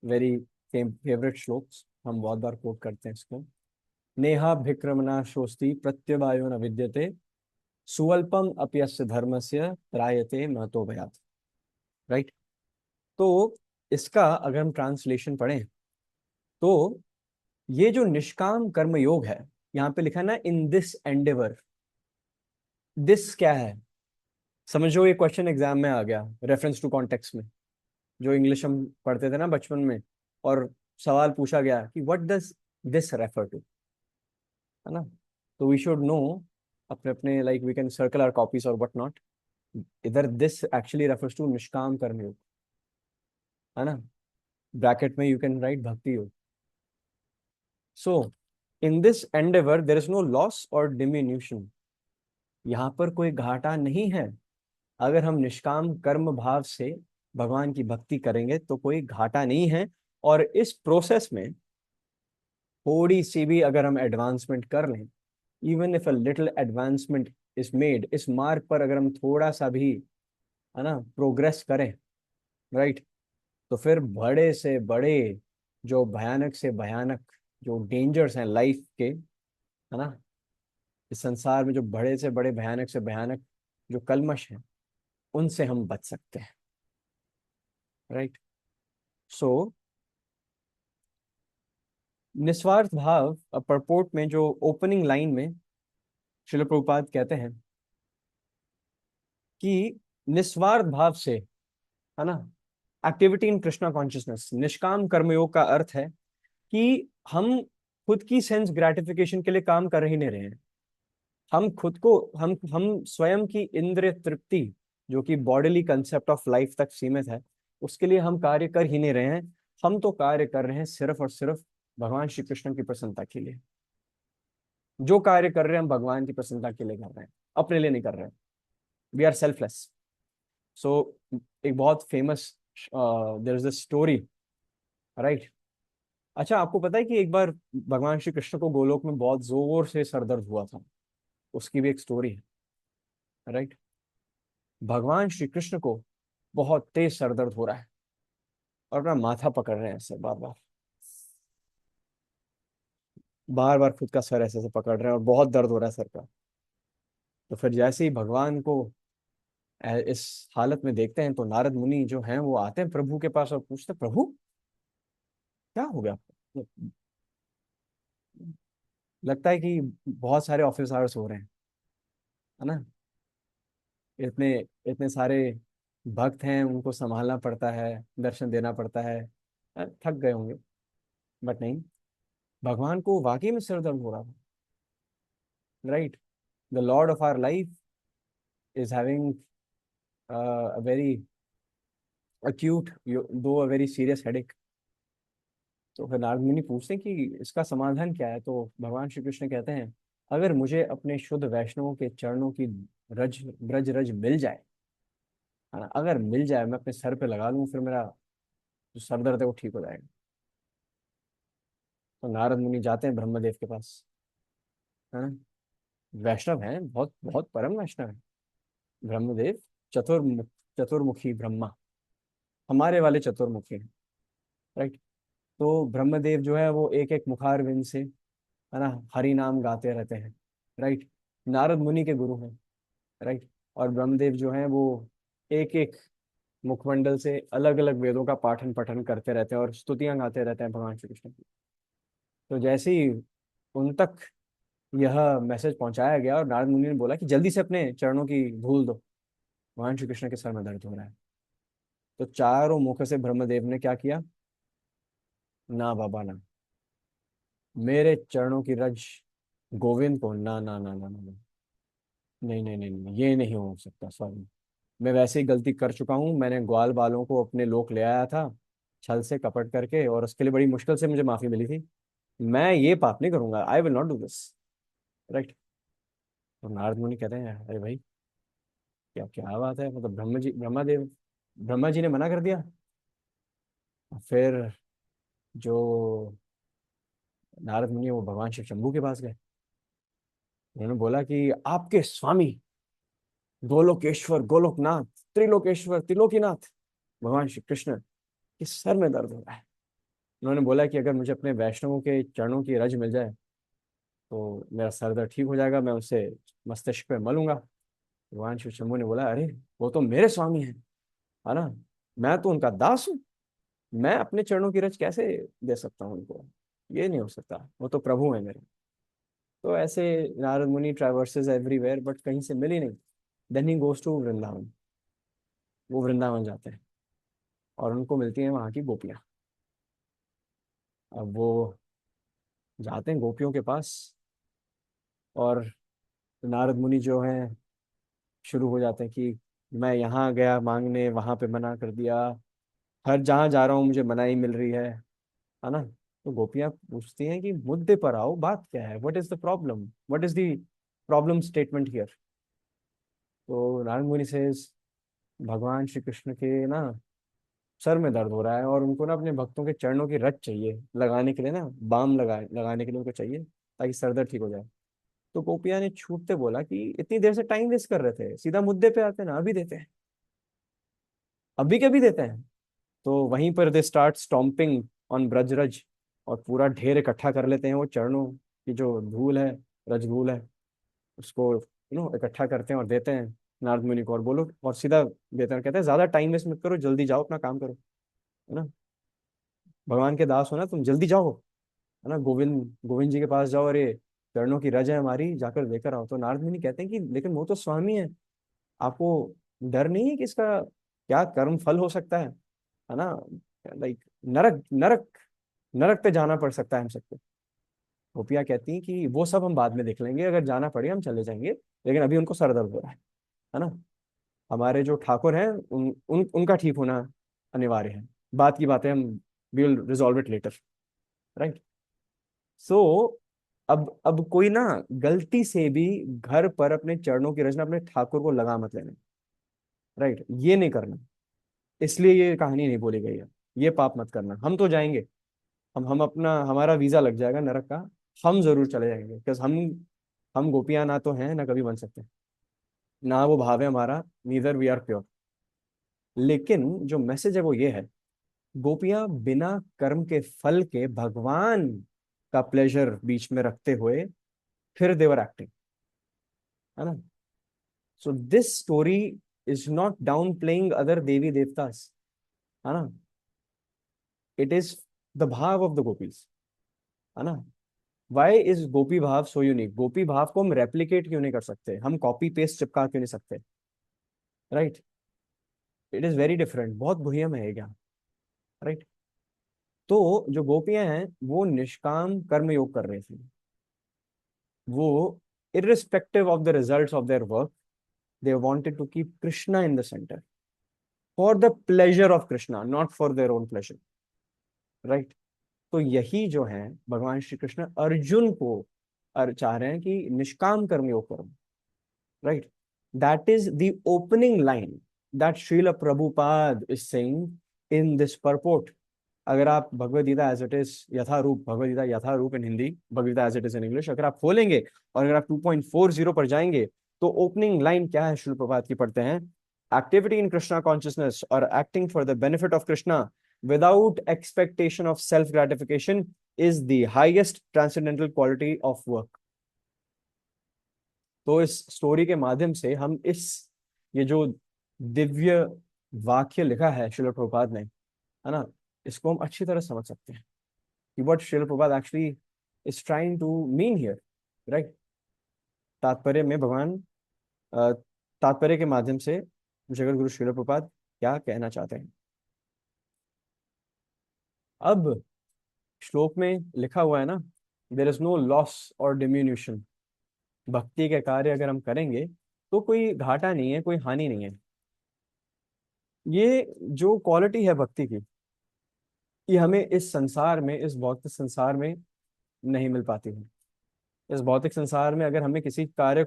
very favourite shlokas, हम बहुत बार कोट करते हैं इसको. नेहा भिक्रमना शोस्ति प्रत्यवायो न विद्यते सुअल्पम अपयस्य धर्मस्य त्रायते महतो भयात्, राइट? तो इसका अगर हम ट्रांसलेशन पढ़ें तो ये जो निष्काम कर्म योग है, यहाँ पे लिखा ना इन दिस एंडेवर, दिस क्या है समझो? ये क्वेश्चन एग्जाम में आ गया रेफरेंस टू कॉन्टेक्स्ट में. जो इंग्लिश हम पढ़ते थे ना बचपन में, और सवाल पूछा गया कि what does this refer to, है ना? तो वी शुड नो अपने अपने, like we can circle our copies और व्हाट नॉट। इधर this actually refers to nishkam karmayoga, है ना? ब्रैकेट में you can write bhakti yoga. So in this endeavour there is no loss और डिमिन्यूशन। यहाँ पर कोई घाटा नहीं है। अगर हम निष्काम कर्म भाव से भगवान की भक्ति करेंगे तो कोई घाटा नहीं है। और इस प्रोसेस में थोड़ी सी भी अगर हम एडवांसमेंट कर लें, even if a little advancement is made, इस मार्ग पर अगर हम थोड़ा सा भी, है ना, प्रोग्रेस करें, राइट, तो फिर बड़े से बड़े, जो भयानक से भयानक जो डेंजर्स हैं लाइफ के, है ना, इस संसार में जो बड़े से बड़े भयानक से भयानक जो कलमश हैं, उनसे हम बच सकते हैं, राइट। सो निस्वार्थ भाव परपोर्ट में जो ओपनिंग लाइन में श्रील प्रभुपाद कहते हैं कि निस्वार्थ भाव से, है ना, एक्टिविटी इन कृष्णा कॉन्शियसनेस, निष्काम कर्मयोग का अर्थ है कि हम खुद की सेंस ग्रेटिफिकेशन के लिए काम कर ही नहीं रहे हैं। हम खुद को, हम स्वयं की इंद्रिय तृप्ति, जो कि बॉडीली कंसेप्ट ऑफ लाइफ तक सीमित है, उसके लिए हम कार्य कर ही नहीं रहे हैं। हम तो कार्य कर रहे हैं सिर्फ और सिर्फ भगवान श्री कृष्ण की प्रसन्नता के लिए। जो कार्य कर रहे हैं हम भगवान की प्रसन्नता के लिए कर रहे हैं, अपने लिए नहीं कर रहे हैं। We are selfless. सो एक बहुत famous there is a story, right. अच्छा, आपको पता है कि एक बार भगवान श्री कृष्ण को गोलोक में बहुत जोर से सर दर्द हुआ था? उसकी भी एक स्टोरी है, राइट। भगवान श्री कृष्ण को बहुत तेज सर दर्द हो रहा है और अपना माथा पकड़ रहे हैं ऐसे बार बार, बार बार खुद का सर ऐसे ऐसे पकड़ रहे हैं और बहुत दर्द हो रहा है सर का। तो फिर जैसे ही भगवान को इस हालत में देखते हैं तो नारद मुनि जो हैं वो आते हैं प्रभु के पास और पूछते, प्रभु क्या हो गया आपको? लगता है कि बहुत सारे ऑफिस आवर्स हो रहे हैं, है ना, इतने इतने सारे भक्त हैं, उनको संभालना पड़ता है, दर्शन देना पड़ता है, थक गए होंगे। बट नहीं, भगवान को वाकई में सिर दर्द हो रहा था, right. The Lord of our life is having a very acute, though a very serious headache. तो फिर नारद मुनि पूछते हैं कि इसका समाधान क्या है? तो भगवान श्री कृष्ण कहते हैं, अगर मुझे अपने शुद्ध वैष्णवों के चरणों की रज ब्रज रज मिल जाए, है ना, अगर मिल जाए, मैं अपने सर पे लगा लूं, फिर मेरा जो सर दर्द है वो ठीक हो जाएगा। तो नारद मुनि जाते हैं ब्रह्मदेव के पास, है ना, वैष्णव हैं, बहुत बहुत परम वैष्णव है ब्रह्मदेव, चतुर्मुख, चतुर्मुखी ब्रह्मा, हमारे वाले चतुर्मुखी हैं, राइट। तो ब्रह्मदेव जो है वो एक एक मुखारविंद से, है ना, हरि नाम गाते रहते हैं, राइट। नारद मुनि के गुरु हैं, राइट। और ब्रह्मदेव जो है वो एक एक मुखमंडल से अलग अलग वेदों का पाठन पठन करते रहते हैं और स्तुतियां गाते रहते हैं भगवान श्री कृष्ण की। तो जैसे ही उन तक यह मैसेज पहुंचाया गया और नारद मुनि ने बोला कि जल्दी से अपने चरणों की धूल दो, भगवान श्री कृष्ण के सर में दर्द हो रहा है। तो चारों मुख से ब्रह्मदेव ने क्या किया, ना बाबा ना, मेरे चरणों की रज गोविंद को ना ना ना ना ना ना। नहीं नहीं नहीं नहीं, ये नहीं हो सकता, सॉरी, मैं वैसे ही गलती कर चुका हूँ, मैंने ग्वाल बालों को अपने लोक ले आया था छल से कपट करके, और उसके लिए बड़ी मुश्किल से मुझे माफी मिली थी। मैं ये पाप नहीं करूंगा, I will not do this, right. तो नारद मुनि कहते हैं, अरे भाई, क्या क्या बात है, मतलब ब्रह्मा जी ने मना कर दिया? फिर जो नारद मुनि है, वो भगवान शिव शंभू के पास गए। उन्होंने बोला कि आपके स्वामी गोलोकेश्वर, गोलोकनाथ, त्रिलोकेश्वर, त्रिलोकीनाथ भगवान श्री कृष्ण के सर में दर्द हो रहा है। उन्होंने बोला कि अगर मुझे अपने वैष्णवों के चरणों की रज मिल जाए तो मेरा सर दर्द ठीक हो जाएगा, मैं उसे मस्तिष्क पे मलूंगा। भगवान शिव शंभू ने बोला, अरे वो तो मेरे स्वामी हैं, है ना, मैं तो उनका दास हूँ, मैं अपने चरणों की रज कैसे दे सकता हूँ उनको? ये नहीं हो सकता, वो तो प्रभु है मेरे। तो ऐसे नारद मुनि ट्रैवर्सेस एवरीवेयर, बट कहीं से मिली नहीं। Then he goes to Vrindavan, वो वृंदावन जाते हैं, और उनको मिलती हैं वहाँ की गोपियाँ। अब वो जाते हैं गोपियों के पास, और नारद मुनि जो हैं शुरू हो जाते हैं कि मैं यहाँ गया मांगने, वहां पे मना कर दिया, हर जहाँ जा रहा हूँ मुझे मनाही मिल रही है ना। तो गोपियाँ पूछती हैं कि मुद्दे पर आओ, बात क्या है, what is the problem, what is the problem statement here. तो नारद मुनि से भगवान श्री कृष्ण के ना सर में दर्द हो रहा है, और उनको ना अपने भक्तों के चरणों की रज चाहिए लगाने के लिए ना, बाम लगाने के लिए उनको चाहिए, ताकि सर दर्द ठीक हो जाए। तो गोपिया ने छूटते बोला कि इतनी देर से टाइम वेस्ट कर रहे थे, सीधा मुद्दे पे आते ना, अभी देते हैं, अभी के भी देते हैं। तो वहीं पर दे स्टार्ट स्टॉम्पिंग ऑन ब्रजरज, और पूरा ढेर इकट्ठा कर लेते हैं वो चरणों की जो धूल है, रज धूल है, उसको इकट्ठा करते हैं और देते हैं नारद मुनि को, और बोलो, और सीधा देते हैं, कहते हैं ज्यादा टाइम वेस्ट मत करो, जल्दी जाओ अपना काम करो, है ना, भगवान के दास हो ना तुम, जल्दी जाओ, है ना, गोविंद गोविंद जी के पास जाओ, अरे चरणों की रज है हमारी, जाकर लेकर आओ। तो नारद मुनि कहते हैं कि लेकिन वो तो स्वामी है, आपको डर नहीं है कि इसका क्या कर्म फल हो सकता है ना, लाइक नरक नरक नरक पे जाना पड़ सकता है हम सबको। गोपियाँ कहती हैं कि वो सब हम बाद में देख लेंगे, अगर जाना पड़े हम चले जाएंगे, लेकिन अभी उनको सर दर्द हो रहा है ना, हमारे जो ठाकुर हैं उनका ठीक होना अनिवार्य है, बात की बातें हम we will resolve it later, right. So अब कोई ना गलती से भी घर पर अपने चरणों की रचना अपने ठाकुर को लगा मत लेना, राइट, ये नहीं करना, इसलिए ये कहानी नहीं बोली गई है, ये पाप मत करना, हम तो जाएंगे, हम अपना हमारा वीजा लग जाएगा नरक का, हम जरूर चले जाएंगे, बिकॉज हम गोपियां ना तो हैं ना कभी बन सकते हैं, ना वो भाव है हमारा, नीदर वी आर प्योर। लेकिन जो मैसेज है वो ये है, गोपियां बिना कर्म के फल के भगवान का प्लेजर बीच में रखते हुए फिर देवर एक्टिंग, है ना। So this story is not down playing other devi devatas, है ना, it is the bhava of the gopis, है ना। वाई इज गोपी भाव सो यूनिक, गोपी भाव को हम रेप्लिकेट क्यों नहीं कर सकते, हम कॉपी पेस्ट चिपका क्यों नहीं सकते, right, it is very different, बहुत गुह्यम है ये ज्ञान, राइट। तो जो गोपियां हैं वो निष्काम कर्म योग कर रही थी, वो irrespective of the results of their work, they wanted to keep Krishna in the center for the pleasure of Krishna, not for their own pleasure, right। तो यही जो है भगवान श्री कृष्ण अर्जुन को चाह रहे हैं कि निष्काम कर्म योग करो, right, that is the opening line that Srila Prabhupada is saying in this purport। अगर आप Bhagavad Gita as it is Yatharup, Bhagavad Gita Yatharup in Hindi, Bhagavad Gita as it is in English, अगर आप खोलेंगे और अगर आप 2.40 पर जाएंगे, तो ओपनिंग लाइन क्या है श्रील प्रभात की, पढ़ते हैं, एक्टिविटी इन कृष्णा कॉन्शियसनेस और acting for the benefit of Krishna without expectation of self gratification is the highest transcendental quality of work. तो इस स्टोरी के माध्यम से हम इस ये जो दिव्य वाक्य लिखा है श्रील प्रभुपाद ने, है ना, इसको हम अच्छी तरह समझ सकते हैं कि what Shrila Prabhupada actually is trying to mean here, right. तात्पर्य में भगवान अ, तात्पर्य के माध्यम से जगत गुरु श्रील प्रभुपाद क्या कहना चाहते हैं। अब श्लोक में लिखा हुआ है ना, देयर इज नो लॉस और डिमिन्यूशन, भक्ति के कार्य अगर हम करेंगे तो कोई घाटा नहीं है, कोई हानि नहीं है। ये जो क्वालिटी है भक्ति की, ये हमें इस संसार में, इस भौतिक संसार में नहीं मिल पाती है। इस भौतिक संसार में अगर हमें किसी कार्य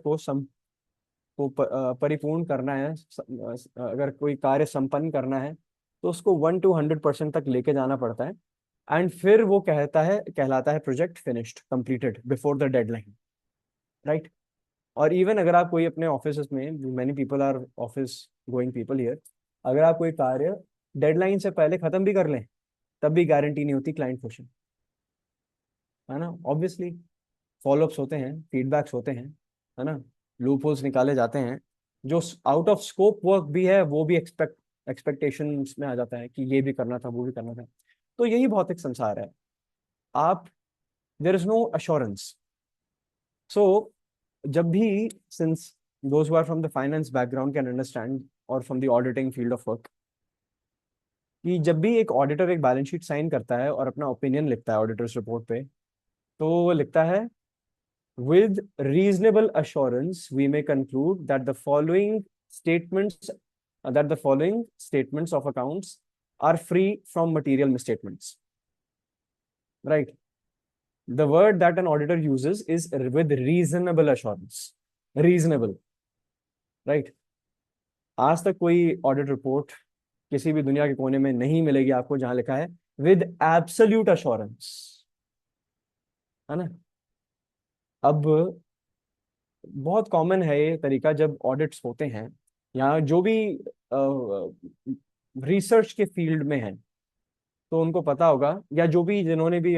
परिपूर्ण करना है, अगर कोई कार्य संपन्न करना है, तो उसको 1 to 100% तक लेके जाना पड़ता है, एंड फिर वो कहलाता है project finished, completed before the deadline, right. और इवन अगर आप कोई अपने ऑफिस में, many people are office going people here, अगर आप कोई कार्य डेडलाइन से पहले खत्म भी कर लें, तब भी गारंटी नहीं होती क्लाइंट खुश है ना, ऑब्वियसली फॉलोअप्स होते हैं, फीडबैक्स होते हैं, है ना, लूप होल्स निकाले जाते हैं, जो आउट ऑफ स्कोप वर्क भी है वो भी एक्सपेक्टेशंस में आ जाता है कि ये भी करना था, वो भी करना था। तो यही भौतिक संसार है, आप, देयर इज नो अश्योरेंस। सो जब भी, since those who are from the finance background can understand, or from the auditing field of work, कि जब भी एक ऑडिटर एक बैलेंस शीट साइन करता है और अपना ओपिनियन लिखता है ऑडिटर्स रिपोर्ट पे, तो वो लिखता है, with reasonable assurance we may conclude that the following statements of accounts are free from material misstatements, right? The word that an auditor uses is with reasonable assurance. Reasonable, right? आज तक कोई ऑडिट रिपोर्ट किसी भी दुनिया के कोने में नहीं मिलेगी आपको जहां लिखा है विद एब्सोल्यूट अश्योरेंस, है ना? अब बहुत कॉमन है ये तरीका जब ऑडिट्स होते हैं, या जो भी रिसर्च के फील्ड में है, तो उनको पता होगा, या जो भी जिन्होंने भी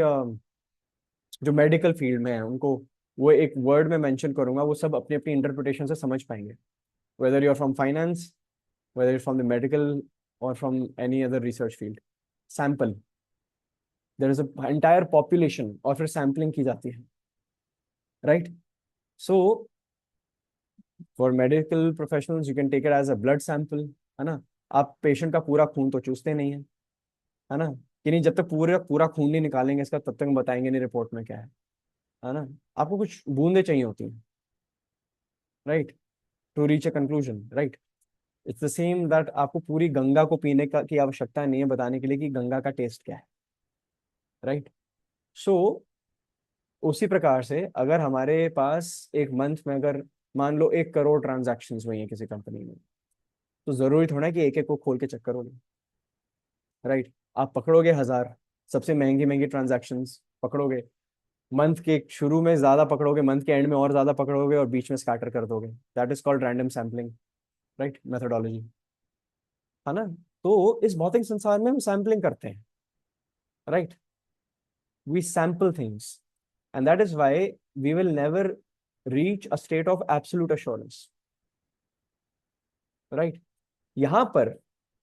जो मेडिकल फील्ड में है उनको, वो एक वर्ड में मेंशन करूंगा, वो सब अपनी अपनी इंटरप्रिटेशन से समझ पाएंगे, whether you're from finance, whether you're from the medical or from any other research field. Sample, there is a entire population, और फिर सैम्पलिंग की जाती है, right? So for medical professionals you can take it as a blood sample, है ना? आप पेशेंट का पूरा खून तो चूसते नहीं है ना? कि नहीं, जब तक पूरा पूरा खून नहीं निकालेंगे इसका तब तक हम बताएंगे नहीं रिपोर्ट में क्या है ना? आपको कुछ बूंदे चाहिए होती हैं, right, to reach a conclusion, right? It's the same that आपको पूरी गंगा को पीने का की आवश्यकता नहीं है बताने के लिए कि गंगा का टेस्ट क्या है, राइट? सो उसी प्रकार से अगर हमारे पास एक मंथ में अगर मान लो 1 करोड़ ट्रांजैक्शंस हुई हैं किसी कंपनी में, तो जरूरी थोड़ा है कि एक एक को खोल के चेक करोगे, राइट? आप पकड़ोगे 1000 सबसे महंगी महंगी ट्रांजैक्शंस पकड़ोगे, मंथ के शुरू में ज्यादा पकड़ोगे, मंथ के एंड में और ज्यादा पकड़ोगे, और बीच में स्कैटर कर दोगे। That is called random sampling, right, methodology, है ना? तो इस भौतिक संसार में हम सैम्पलिंग करते हैं, right? We sample things, and that is why we will never reach a state of absolute assurance, right? यहां पर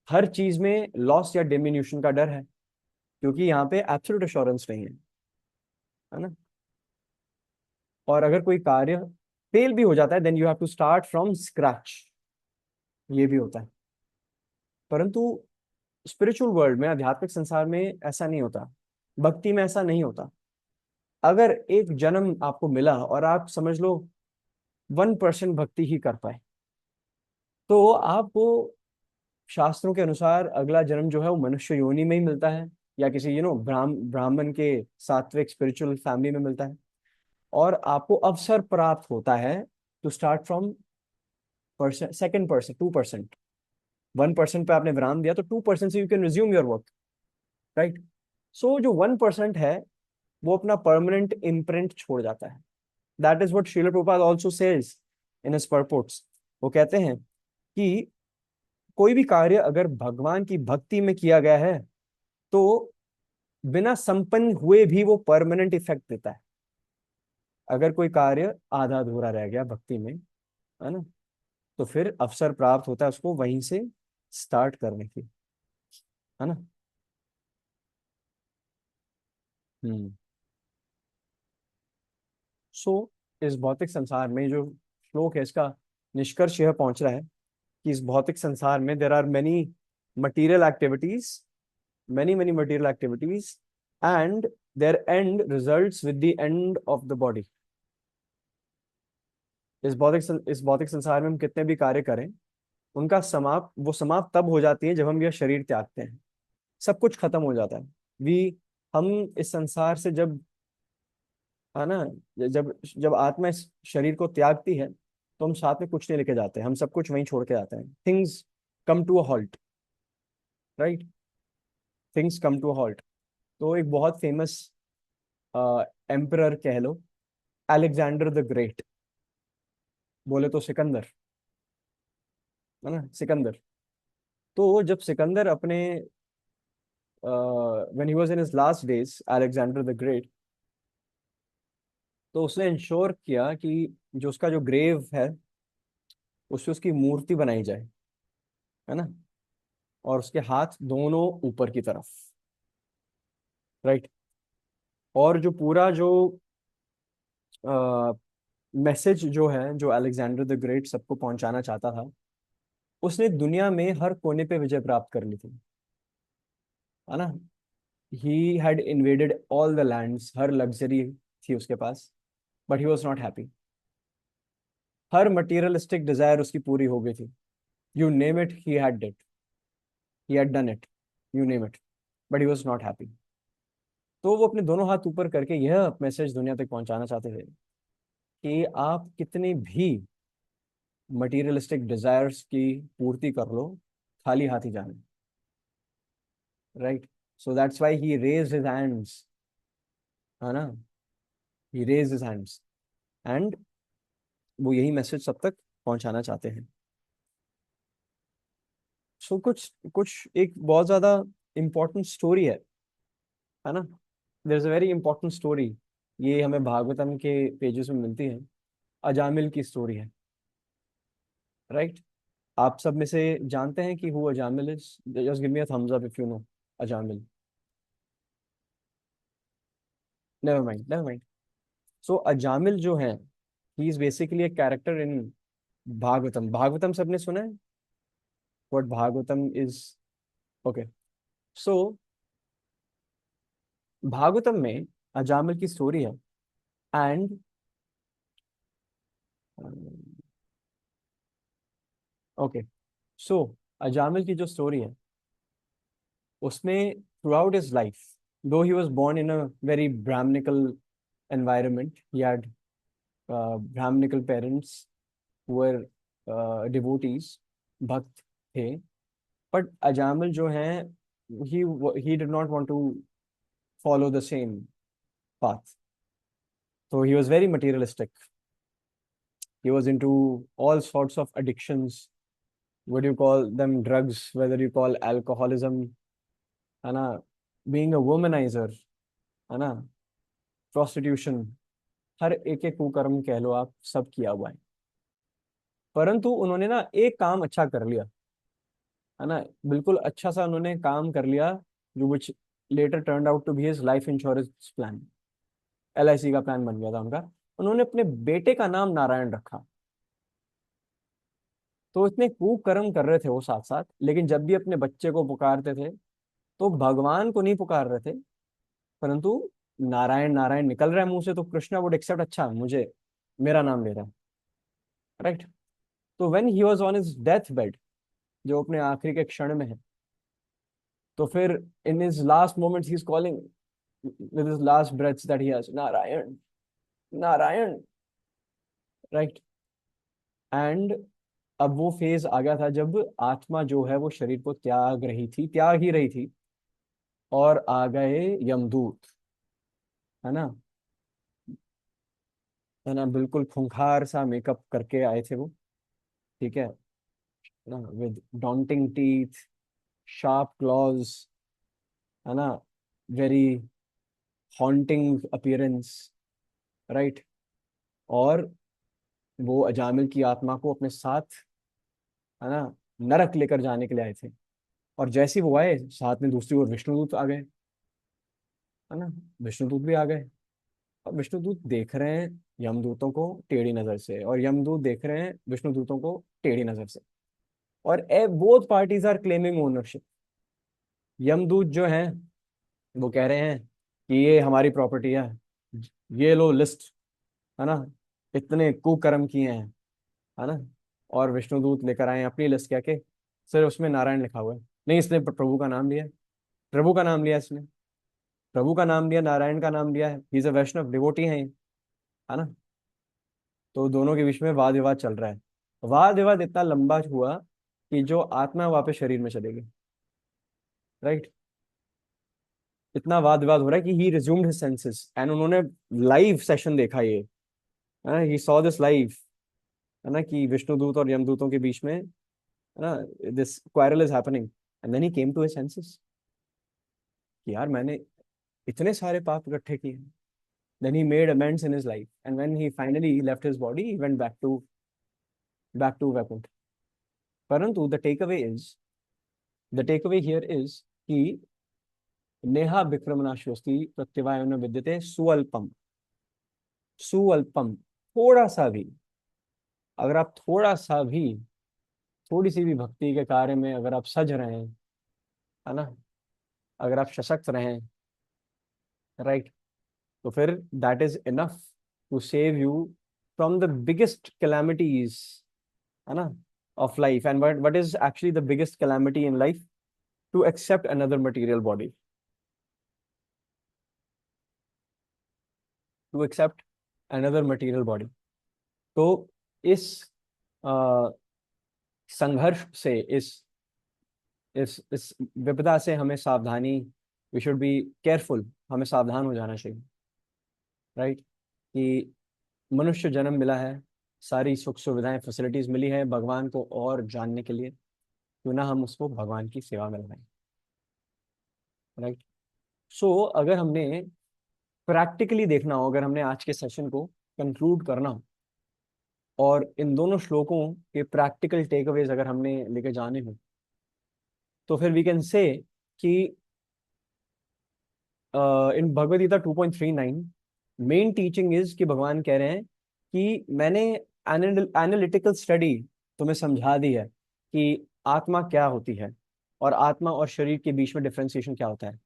हर चीज में लॉस या डिमिन्यूशन का डर है, क्योंकि यहाँ पे एब्सोल्यूट अश्योरेंस नहीं है ना? और अगर कोई कार्य फेल भी हो जाता है, then you have to start from scratch, ये भी होता है। परंतु स्पिरिचुअल वर्ल्ड में, आध्यात्मिक संसार में ऐसा नहीं होता, भक्ति में ऐसा नहीं होता। अगर एक जन्म आपको मिला और आप समझ लो 1% भक्ति ही कर पाए, तो आपको शास्त्रों के अनुसार अगला जन्म जो है वो मनुष्य योनि में ही मिलता है, या किसी ब्राह्मण के सात्विक स्पिरिचुअल फैमिली में मिलता है, और आपको अवसर प्राप्त होता है टू स्टार्ट फ्रॉम परसेंट, 2%, 2%। 1% पे आपने विराम दिया तो 2% से you can resume your work, right? So जो 1% है वो अपना परमानेंट इम्प्रिंट छोड़ जाता है। That is what Shrila Prabhupada also says in his purports. वो कहते हैं कि कोई भी कार्य अगर भगवान की भक्ति में किया गया है, तो बिना संपन्न हुए भी वो परमानेंट इफेक्ट देता है। अगर कोई कार्य आधा अधूरा रह गया भक्ति में, है ना, तो फिर अवसर प्राप्त होता है उसको वहीं से स्टार्ट करने की, है ना? हम्म। सो इस भौतिक संसार में जो श्लोक है, इसका निष्कर्ष यह पहुंच रहा है कि इस भौतिक संसार में there are many material activities, many material activities, and their end results with the end of the body। इस भौतिक संसार में हम कितने भी कार्य करें, उनका समाप्त तब हो जाती है जब हम यह शरीर त्यागते हैं। सब कुछ खत्म हो जाता है। वी हम इस संसार से जब, है ना, जब जब आत्मा इस शरीर को त्यागती है, तो हम साथ में कुछ नहीं लेके जाते, हम सब कुछ वहीं छोड़ के जाते हैं। Things come to a halt, right? Things come to a halt. तो एक बहुत फेमस एम्परर कह लो, अलेक्जेंडर द ग्रेट, बोले तो सिकंदर, है ना, सिकंदर। तो जब सिकंदर अपने when he was in his last days, Alexander the great, तो उसने इंश्योर किया कि जो उसका जो ग्रेव है उससे उसकी मूर्ति बनाई जाए, है ना, और उसके हाथ दोनों ऊपर की तरफ, राइट? और जो पूरा जो मैसेज जो है, जो अलेक्जेंडर द ग्रेट सबको पहुंचाना चाहता था, उसने दुनिया में हर कोने पे विजय प्राप्त कर ली थी। है ना। He had invaded all the lands, हर लग्जरी थी उसके पास, but he was not happy. हर मटीरियलिस्टिक डिजायर उसकी पूरी हो गई थी। You name it he had it, he had done it, you name it, but he was not happy. तो वो अपने दोनों हाथ ऊपर करके यह मैसेज दुनिया तक पहुंचाना चाहते थे कि आप कितनी भी मटीरियलिस्टिक डिजायर्स की पूर्ति कर लो, खाली हाथ ही जाना, right. So that's why he raised his hands, है ना, ही रेज्ड हिज हैंड्स, एंड वो यही मैसेज सब तक पहुंचाना चाहते हैं। सो कुछ कुछ एक बहुत ज्यादा इंपॉर्टेंट स्टोरी है ना। There is a very important story, ये हमें भागवतम के पेजेस में मिलती है। अजामिल की स्टोरी है, राइट। आप सब में से जानते हैं कि who Ajamil is? Just give me a thumbs up if you know Ajamil. Never mind, never mind. So Ajamil जो है, he is basically a character in Bhagavatam. Bhagavatam सबने सुना है? What Bhagavatam is? Okay. So Bhagavatam में अजामिल की स्टोरी है, एंड ओके, सो अजामिल की जो स्टोरी है उसमें थ्रू आउट हिज लाइफ, दो he was born in a very brahminical environment, he had brahminical parents who were devotees, भक्त थे, बट अजामिल जो है, he he did not want to follow the same path, so he was very materialistic. He was into all sorts of addictions, what do you call them, drugs, whether you call alcoholism, है ना, being a womanizer, है ना, prostitution, हर एक एक कुकर्म कह लो आप, सब किया हुआ है। परंतु उन्होंने ना एक काम अच्छा कर लिया, है ना, बिल्कुल अच्छा सा उन्होंने काम कर लिया, जो which later turned out to be his life insurance plan. LIC का प्लान बन गया था उनका। उन्होंने अपने बेटे का नाम नारायण रखा। तो इतने कुकर्म कर रहे थे वो साथ साथ, लेकिन जब भी अपने बच्चे को पुकारते थे तो भगवान को नहीं पुकार रहे थे, परंतु नारायण नारायण निकल रहा है मुंह से, तो कृष्णा वुड एक्सेप्ट, अच्छा मुझे मेरा नाम ले रहा है, राइट। तो when he was on his death bed, जो अपने आखिरी के क्षण में है, तो फिर in his last moments he is calling with his last breaths that he has, Narayan Narayan, right. And अब वो फेज आ गया था जब आत्मा जो है वो शरीर को त्याग ही रही थी, और आ गए यमदूत, है ना, है ना, बिल्कुल खूंखार सा मेकअप करके आए थे वो, ठीक है ना, with daunting teeth, sharp clause, है ना, वेरी हॉन्टिंग अपीयरेंस, राइट। और वो अजामिल की आत्मा को अपने साथ, है ना, नरक लेकर जाने के लिए आए थे। और जैसे ही वो आए, साथ में दूसरी ओर विष्णुदूत आ गए, है ना, विष्णुदूत भी आ गए। और विष्णुदूत देख रहे हैं यमदूतों को टेढ़ी नजर से, और यमदूत देख रहे हैं विष्णुदूतों को टेढ़ी नजर से, और both parties are claiming ownership. Yamdoot जो हैं वो कह रहे हैं कि ये हमारी प्रॉपर्टी ये लो लिस्ट, है ना, इतने कुकर्म किए हैं, है ना। और विष्णुदूत लेकर आए अपनी लिस्ट, क्या के सिर्फ उसमें नारायण लिखा हुआ है, नहीं इसने प्रभु का नाम लिया, प्रभु का नाम लिया इसने, प्रभु का नाम लिया, नारायण का नाम लिया है, he is a Vaishnav devotee है ना। तो दोनों के बीच में वाद विवाद चल रहा है। वाद विवाद इतना लंबा हुआ कि जो आत्मा है वापस शरीर में चलेगी, राइट। इतना वाद विवाद हो रहा है कि ही रिज्यूम्ड हिज सेंसेस, एंड उन्होंने लाइव सेशन देखा ये, है ना, ही सॉ दिस लाइव, है ना, कि विष्णुदूत और यमदूतों के बीच में, है ना, this quarrel is happening, and then he came to his senses कि यार मैंने इतने सारे पाप इकट्ठे किए। Then he made amends in his life, and when he finally left his body, he went back to Vaikuntha. परंतु the take away here is कि नेहा विक्रमणाशोस्ति प्रत्यवाय न विद्यते सुअल्पम, सुअल्पम, थोड़ा सा भी, अगर आप थोड़ा सा भी, थोड़ी सी भी भक्ति के कार्य में अगर आप सज रहे हैं, है ना, अगर आप सशक्त रहें, राइट, तो फिर that is enough to save you from the biggest calamities, है ना, of life. And what is actually the biggest calamity in life? To accept another material body, to accept another material body. तो इस संघर्ष से, इस विपदा से हमें सावधानी, वी शुड बी केयरफुल, हमें सावधान हो जाना चाहिए, राइट, कि मनुष्य जन्म मिला है, सारी सुख सुविधाएं फैसिलिटीज मिली है भगवान को और जानने के लिए, क्यों ना हम उसको भगवान की सेवा में लगाएं, राइट. सो अगर हमने प्रैक्टिकली देखना हो, अगर हमने आज के सेशन को कंक्लूड करना हो और इन दोनों श्लोकों के प्रैक्टिकल टेकअवेज अगर हमने लेके जाने हो, तो फिर वी कैन से कि in Bhagavad Gita 2.39 main teaching is कि भगवान कह रहे हैं कि मैंने एनालिटिकल स्टडी तुम्हें समझा दी है कि आत्मा क्या होती है और आत्मा और शरीर के बीच में डिफरेंशिएशन क्या होता है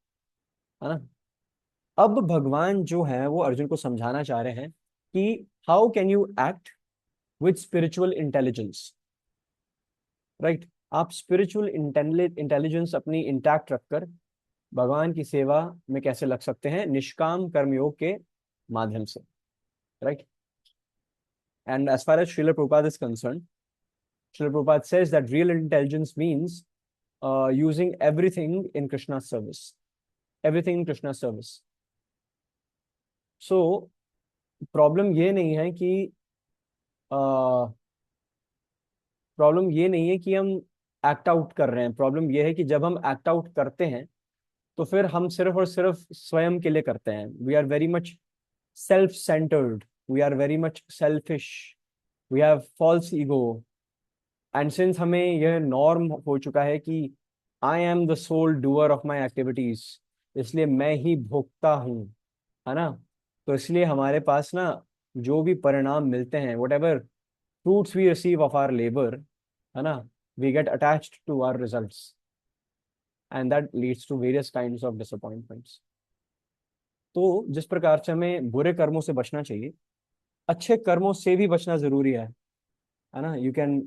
ना. अब भगवान जो है वो अर्जुन को समझाना चाह रहे हैं कि how can you act with spiritual intelligence, right. आप स्पिरिचुअल इंटेलिजेंस अपनी इंटैक्ट रखकर भगवान की सेवा में कैसे लग सकते हैं, निष्काम कर्मयोग के माध्यम से, right. And as far as Shrila Prabhupada is concerned, Shrila Prabhupada says that real intelligence means using everything in Krishna's service, everything in Krishna's service. So problem ये नहीं है कि प्रॉब्लम ये नहीं है कि हम एक्ट आउट कर रहे हैं, प्रॉब्लम ये है कि जब हम एक्ट आउट करते हैं तो फिर हम सिर्फ और सिर्फ स्वयं के लिए करते हैं. We are very much self centred, we are very much selfish, we have false ego. And since हमें यह नॉर्म हो चुका है कि I am the sole doer of my activities, इसलिए मैं ही भोगता हूँ, है ना, तो इसलिए हमारे पास ना जो भी परिणाम मिलते हैं, what ever fruits we receive of our labor, है ना, we get attached to our results, and that leads to various kinds of disappointments. तो जिस प्रकार से हमें बुरे कर्मों से बचना चाहिए, अच्छे कर्मों से भी बचना जरूरी है ना. You can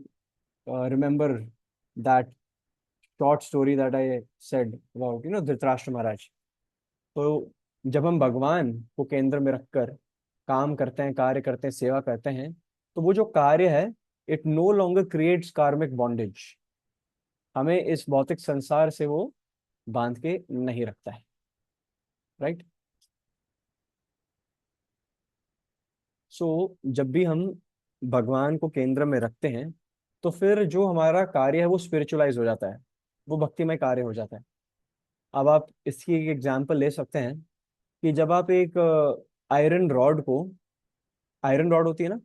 remember that short story that I said about Dhritarashtra Maharaj. तो जब हम भगवान को केंद्र में रखकर काम करते हैं, कार्य करते हैं, सेवा करते हैं, तो वो जो कार्य है, it no longer creates karmic bondage, हमें इस भौतिक संसार से वो बांध के नहीं रखता है, राइट. सो जब भी हम भगवान को केंद्र में रखते हैं तो फिर जो हमारा कार्य है वो स्पिरिचुअलाइज हो जाता है, वो भक्तिमय कार्य हो जाता है. अब आप इसकी एक एग्जांपल ले सकते हैं कि जब आप एक आयरन रॉड को, आयरन रॉड होती है ना,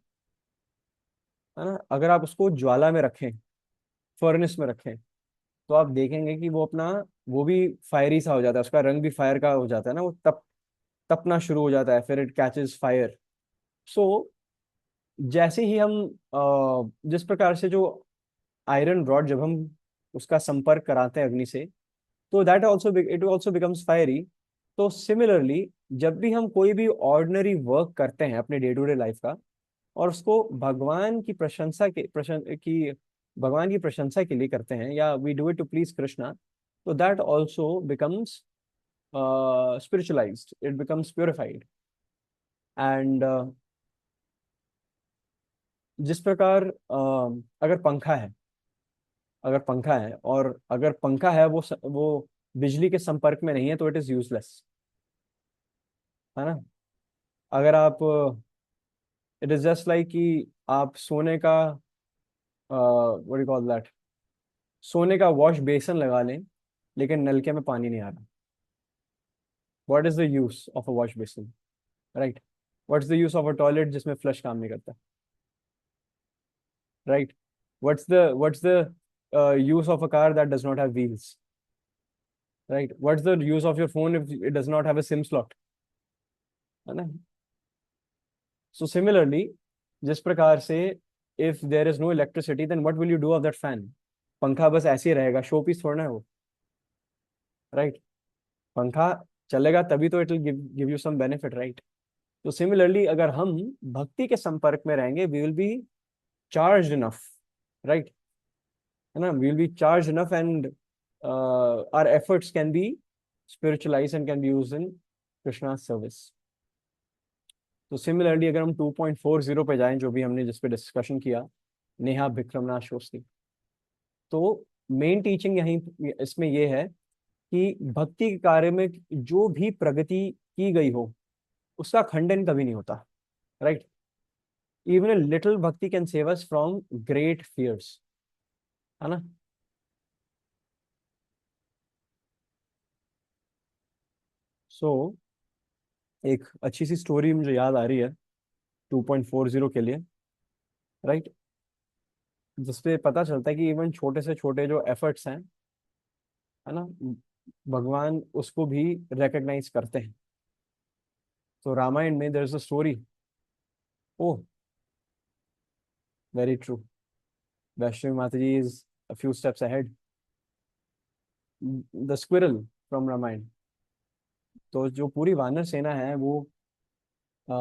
अगर आप उसको ज्वाला में रखें, फर्नेस में रखें, तो आप देखेंगे कि वो अपना, वो भी फायरी सा हो जाता है, उसका रंग भी फायर का हो जाता है ना, वो तपना शुरू हो जाता है, फिर इट कैचेस फायर. सो जैसे ही हम जिस प्रकार से जो आयरन रॉड, जब हम उसका संपर्क कराते हैं अग्नि से, तो that also it also becomes fiery. तो सिमिलरली जब भी हम कोई भी ऑर्डिनरी वर्क करते हैं अपने डे टू डे लाइफ का, और उसको भगवान की प्रशंसा के लिए करते हैं, या we do it to please Krishna, तो that also becomes spiritualized, it becomes purified. And जिस प्रकार अगर पंखा है, अगर पंखा है और अगर पंखा है वो बिजली के संपर्क में नहीं है, तो इट इज यूजलेस, है ना. अगर आप, इट इज जस्ट लाइक कि आप सोने का, व्हाट यू कॉल दैट, सोने का वॉश बेसन लगा लें लेकिन नलके में पानी नहीं आ रहा. What is the use of a wash basin, right. What is the use of a toilet जिसमें फ्लश काम नहीं करता, right. what's the use of a car that does not have wheels, right. What's the use of your phone if it does not have a sim slot, है ना. So similarly, जिस प्रकार से if there is no electricity, then what will you do of that fan? पंखा बस ऐसे ही रहेगा, शो पीस थोड़ा ना है वो, राइट. पंखा चलेगा तभी तो it will give you some benefit, right? तो सिमिलरली अगर हम भक्ति के संपर्क में रहेंगे, we will be charge enough, right? है ना, we will be charge enough and our efforts can be spiritualise and can be used in Krishna service. तो सिमिलरली अगर हम 2.40 पे जाएं, जो भी हमने जिस पे डिस्कशन किया, नेहा विक्रमना शोस्ती, तो मेन टीचिंग यहीं इसमें ये है कि भक्ति के कार्य में जो भी प्रगति की गई हो उसका खंडन कभी नहीं होता, right? Even a little bhakti can save us from great fears, है ना? सो एक अच्छी सी स्टोरी मुझे याद आ रही है 2.40 के लिए, राइट? जिसपे पता चलता है कि इवन छोटे से छोटे जो एफर्ट्स हैं, है ना, भगवान उसको भी रिकग्नाइज करते हैं। तो रामायण में there is a story. Oh, very true. Vaishnavi माता ji is a few steps ahead. The squirrel from Ramayan. तो जो पूरी वानर सेना है वो आ,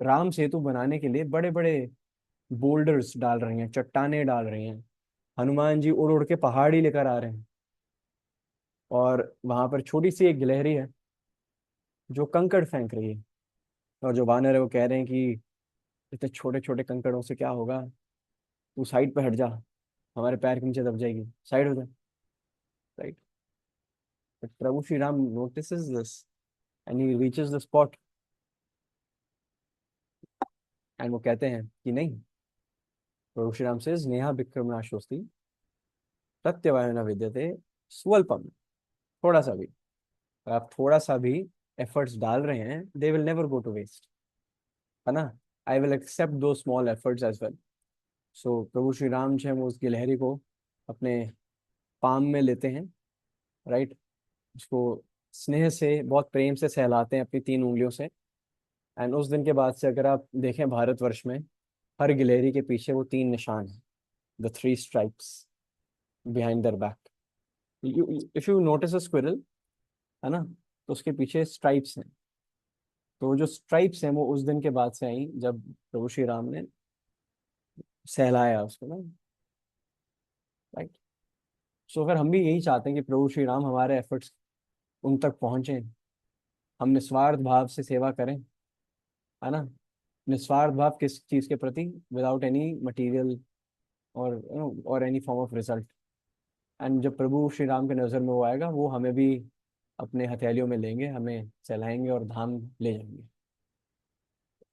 राम सेतु बनाने के लिए बड़े बड़े बोल्डर्स डाल रही हैं, चट्टाने डाल रही हैं। हनुमान जी उड़ उड़ के पहाड़ी लेकर आ रहे हैं, और वहां पर छोटी सी एक गिलहरी है जो कंकड़ फेंक रही है। और जो वानर है वो कह रहे हैं कि इतने छोटे छोटे कंकड़ों से क्या होगा, तू साइड पे हट जा, हमारे पैर के नीचे दब जाएगी, साइड हो जा, right? But Prabhu Shri Ram notices this and he reaches the spot and वो कहते हैं कि नहीं। प्रभु श्री राम says नेहा विक्रमणाशोस्ति प्रत्यवाय न विद्यते स्वल्पम। थोड़ा सा भी, अगर आप थोड़ा सा भी एफर्ट्स डाल रहे हैं, they will never go to waste, है ना? I will accept those small efforts as well. So प्रभु श्री राम जो है वो उस गिलहरी को अपने पाम में लेते हैं, राइट? उसको स्नेह से, बहुत प्रेम से सहलाते हैं अपनी 3 उंगलियों से। एंड उस दिन के बाद से अगर आप देखें भारतवर्ष में, हर गिलहरी के पीछे वो 3 निशान हैं, the 3 stripes behind there back. If you notice a squirrel, है ना, तो उसके पीछे स्ट्राइप्स हैं। तो जो स्ट्राइप्स हैं वो उस दिन के बाद से आई जब प्रभु श्री राम ने सहलाया उसको ना, राइट? सो अगर हम भी यही चाहते हैं कि प्रभु श्री राम हमारे एफर्ट्स उन तक पहुंचे, हम निस्वार्थ भाव से सेवा करें, है ना? निस्वार्थ भाव किस चीज के प्रति? विदाउट एनी मटेरियल और any form of result. And जब प्रभु श्री राम के नज़र में वो आएगा, वो हमें भी अपने हथेलियों में लेंगे, हमें चलाएंगे और धाम ले जाएंगे,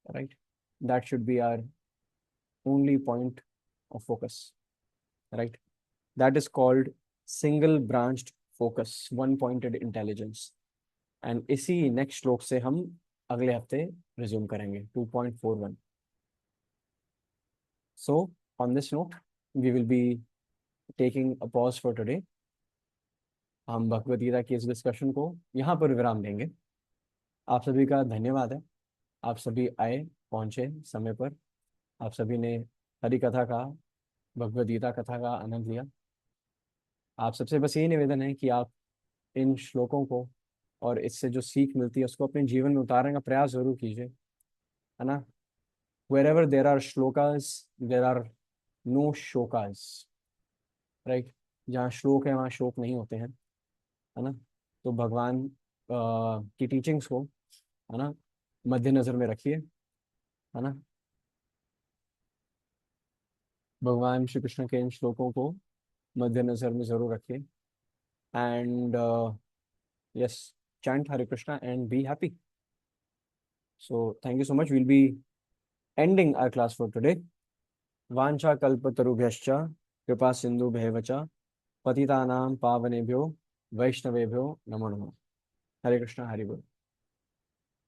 right? That should be our only point of focus, right? That is called single branched focus, one pointed intelligence. And इसी नेक्स्ट श्लोक से हम अगले हफ्ते रिज्यूम करेंगे 2.41। So on this note we will be taking a pause for today. हम भगवद गीता की इस डिस्कशन को यहाँ पर विराम देंगे। आप सभी का धन्यवाद है, आप सभी आए, पहुँचे समय पर, आप सभी ने हरि कथा का, भगवद गीता कथा का आनंद लिया। आप सबसे बस यही निवेदन है कि आप इन श्लोकों को और इससे जो सीख मिलती है उसको अपने जीवन में उतारने का प्रयास जरूर कीजिए, है ना? wherever there are shlokas there are no shokas, right? जहाँ श्लोक है वहाँ शोक नहीं होते हैं, है ना? तो भगवान की टीचिंग्स को, है ना, मध्य नजर में रखिए, है ना? भगवान श्री कृष्ण के इन श्लोकों को मध्य नजर में जरूर रखिए। And yes, chant Hare Krishna and be happy. So thank you so much. We'll be ending our class for today. वांछा कल्पतरुभ्यश्च कृपा सिंधुभ्येव च पतितानां पावनेभ्यो वैष्णवेभ्यो नमो नमः। हरे कृष्णा, हरि बोल।